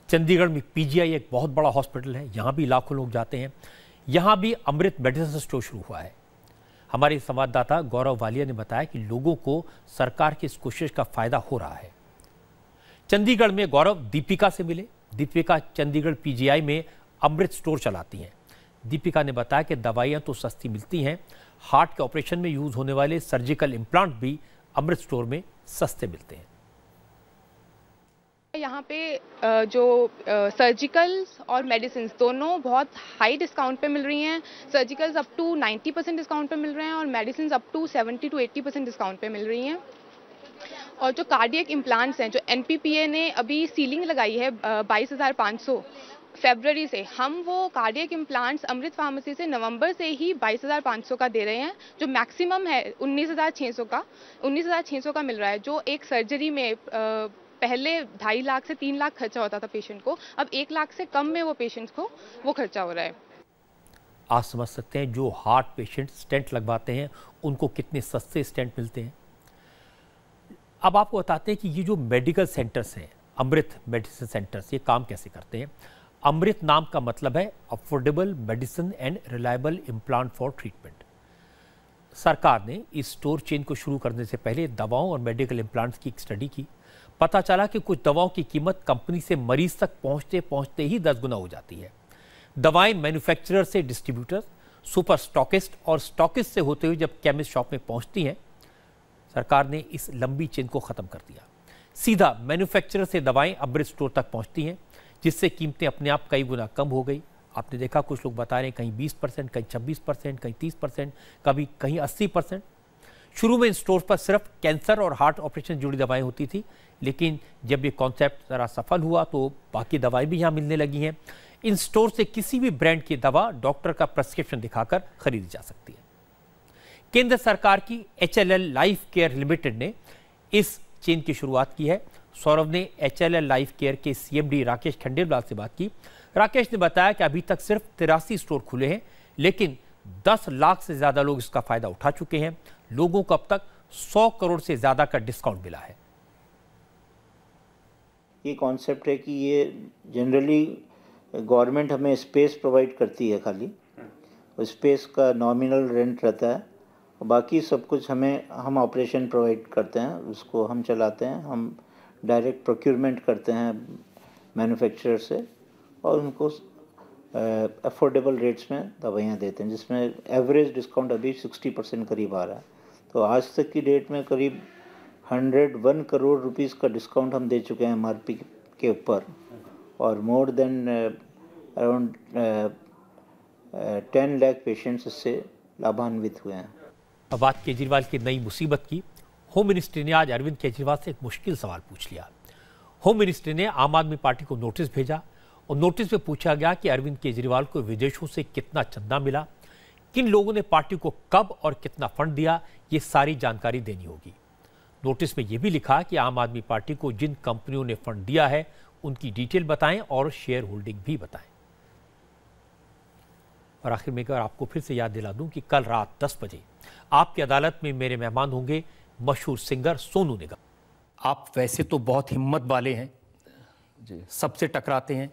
चंडीगढ़ में पीजीआई एक बहुत बड़ा हॉस्पिटल है, यहाँ भी लाखों लोग जाते हैं। यहाँ भी अमृत मेडिसिन स्टोर शुरू हुआ है। हमारे संवाददाता गौरव वालिया ने बताया कि लोगों को सरकार की इस कोशिश का फायदा हो रहा है। चंडीगढ़ में गौरव दीपिका से मिले। दीपिका चंडीगढ़ पीजीआई में अमृत स्टोर चलाती हैं। दीपिका ने बताया कि दवाइयाँ तो सस्ती मिलती हैं, हार्ट के ऑपरेशन में यूज होने वाले सर्जिकल इम्प्लांट भी अमृत स्टोर में सस्ते मिलते हैं। यहाँ पे जो सर्जिकल्स और मेडिसिन दोनों बहुत हाई डिस्काउंट पे मिल रही हैं। सर्जिकल्स अप टू 90% डिस्काउंट पे मिल रहे हैं और medicine up to 70 to 80% discount पे मिल रही हैं। और जो कार्डियक इम्प्लांट्स हैं, जो एनपीपीए ने अभी सीलिंग लगाई है 22,500 फरवरी से, हम वो कार्डियक इम्प्लांट्स अमृत फार्मेसी से नवंबर से ही 22,500 का दे रहे हैं, जो मैक्सिमम है 19,600 का मिल रहा है। जो एक सर्जरी में पहले 2.5 लाख से 3 लाख खर्चा होता था पेशेंट को, अब 1 लाख से कम में वो पेशेंट्स को वो खर्चा हो रहा है। आप समझ सकते हैं जो हार्ट पेशेंट स्टेंट लगवाते हैं उनको कितने सस्ते स्टेंट मिलते हैं। अब आपको बताते हैं कि ये जो मेडिकल सेंटर्स हैं, अमृत मेडिसिन सेंटर्स, ये काम कैसे करते हैं। अमृत नाम का मतलब है affordable medicine and reliable implant for treatment. सरकार ने इस स्टोर चेन को शुरू करने से पहले दवाओं और मेडिकल इम्प्लांट्स की एक स्टडी की। पता चला कि कुछ दवाओं की कीमत कंपनी से मरीज तक पहुंचते पहुंचते ही 10 गुना हो जाती है। दवाएं मैन्युफैक्चरर से डिस्ट्रीब्यूटर, सुपर स्टॉकिस्ट और स्टॉकिस्ट से होते हुए जब केमिस्ट शॉप में पहुंचती हैं, सरकार ने इस लंबी चेन को खत्म कर दिया। सीधा मैन्युफैक्चरर से दवाएं अमृत स्टोर तक पहुंचती हैं, जिससे कीमतें अपने आप कई गुना कम हो गई। आपने देखा कुछ लोग बता रहे हैं कहीं 20%, कहीं 26%, कहीं 30%, कहीं 80%। शुरू में इन स्टोर पर सिर्फ कैंसर और हार्ट ऑपरेशन जुड़ी दवाएं होती थी, लेकिन जब ये कॉन्सेप्ट ज़रा सफल हुआ तो बाकी दवाएं भी यहाँ मिलने लगी हैं। इन स्टोर से किसी भी ब्रांड की दवा डॉक्टर का प्रिस्क्रिप्शन दिखाकर खरीदी जा सकती है। केंद्र सरकार की HLL लाइफ केयर लिमिटेड ने इस चेन की शुरुआत की है। सौरभ ने HLL लाइफ केयर के CMD राकेश खंडेलवाल से बात की। राकेश ने बताया कि अभी तक सिर्फ 83 स्टोर खुले हैं, लेकिन 10 लाख से ज्यादा लोग इसका फायदा उठा चुके हैं। लोगों को अब तक 100 करोड़ से ज्यादा का डिस्काउंट मिला है। ये कॉन्सेप्ट है कि ये जनरली गवर्नमेंट हमें स्पेस प्रोवाइड करती है, खाली स्पेस का नॉमिनल रेंट रहता है, बाकी सब कुछ हम ऑपरेशन प्रोवाइड करते हैं, उसको हम चलाते हैं। हम डायरेक्ट प्रोक्योरमेंट करते हैं मैन्युफैक्चरर से और उनको अफोर्डेबल रेट्स में दवाइयाँ देते हैं, जिसमें एवरेज डिस्काउंट अभी 60% करीब आ रहा है। तो आज तक की डेट में करीब 101 करोड़ रुपीस का डिस्काउंट हम दे चुके हैं MRP के ऊपर, और more than around 10 lakh patients इससे लाभान्वित हुए हैं। अब बात केजरीवाल की नई मुसीबत की। होम मिनिस्ट्री ने आज अरविंद केजरीवाल से एक मुश्किल सवाल पूछ लिया। होम मिनिस्ट्री ने आम आदमी पार्टी को नोटिस भेजा और नोटिस में पूछा गया कि अरविंद केजरीवाल को विदेशों से कितना चंदा मिला, किन लोगों ने पार्टी को कब और कितना फंड दिया, ये सारी जानकारी देनी होगी। नोटिस में यह भी लिखा कि आम आदमी पार्टी को जिन कंपनियों ने फंड दिया है उनकी डिटेल बताएं और शेयर होल्डिंग भी बताएं। और आखिर में आपको फिर से याद दिला दूं कि कल रात 10 बजे आपकी अदालत में मेरे मेहमान होंगे मशहूर सिंगर सोनू निगम। आप वैसे तो बहुत हिम्मत वाले हैं जी, सबसे टकराते हैं।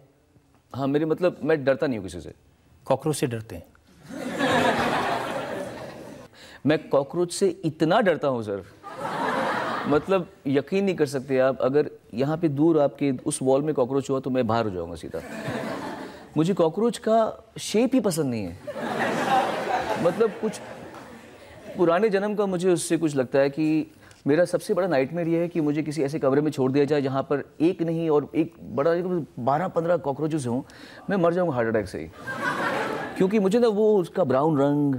हाँ, मेरे मतलब मैं डरता नहीं हूँ किसी से। कॉकरोच से डरते हैं? मैं कॉकरोच से इतना डरता हूँ सर, मतलब यकीन नहीं कर सकते आप। अगर यहाँ पे दूर आपके उस वॉल में कॉकरोच हुआ तो मैं बाहर हो जाऊँगा सीधा। मुझे कॉकरोच का शेप ही पसंद नहीं है, मतलब कुछ पुराने जन्म का मुझे उससे कुछ लगता है कि मेरा सबसे बड़ा नाइटमेयर ये है कि मुझे किसी ऐसे कमरे में छोड़ दिया जाए जहाँ पर एक नहीं और एक बड़ा 12-15 कॉकरोचेस हों, मैं मर जाऊँगा हार्ट अटैक से ही। क्योंकि मुझे ना वो उसका ब्राउन रंग,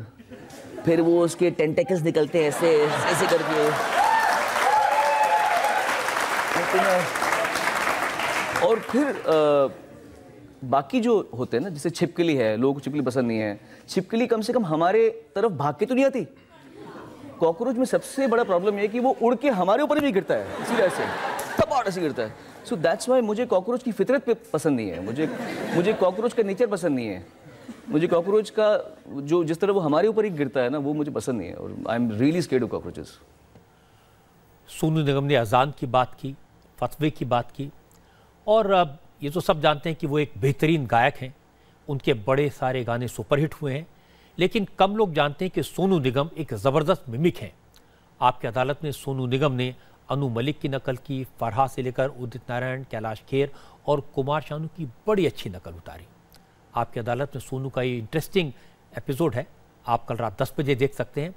फिर वो उसके टेंटेकल्स निकलते हैं ऐसे ऐसे करके, और फिर बाकी जो होते हैं ना, जैसे छिपकली है, लोगों को छिपकली पसंद नहीं है। छिपकली कम से कम हमारे तरफ भाग के तो नहीं आती। कॉकरोच में सबसे बड़ा प्रॉब्लम ये है कि वो उड़ के हमारे ऊपर भी गिरता है, इसी तरह से तबाड़ ऐसे गिरता है। सो दैट्स वाई मुझे कॉकरोच की फितरत पे पसंद नहीं है। मुझे कॉकरोच का नेचर पसंद नहीं है। मुझे कॉकरोच का जो जिस तरह वो हमारे ऊपर ही गिरता है ना, वो मुझे पसंद नहीं है, और I am really scared of cockroaches. Sonu Nigam ने अजान की बात की, फतवे की बात की, और अब ये तो सब जानते हैं कि वो एक बेहतरीन गायक हैं। उनके बड़े सारे गाने सुपरहिट हुए हैं, लेकिन कम लोग जानते हैं कि सोनू निगम एक ज़बरदस्त मिमिक हैं। आपकी अदालत में सोनू निगम ने अनु मलिक की नकल की, फरहा से लेकर उदित नारायण, कैलाश खेर और कुमार शानू की बड़ी अच्छी नकल उतारी। आपकी अदालत में सोनू का ये इंटरेस्टिंग एपिसोड है, आप कल रात 10 बजे देख सकते हैं।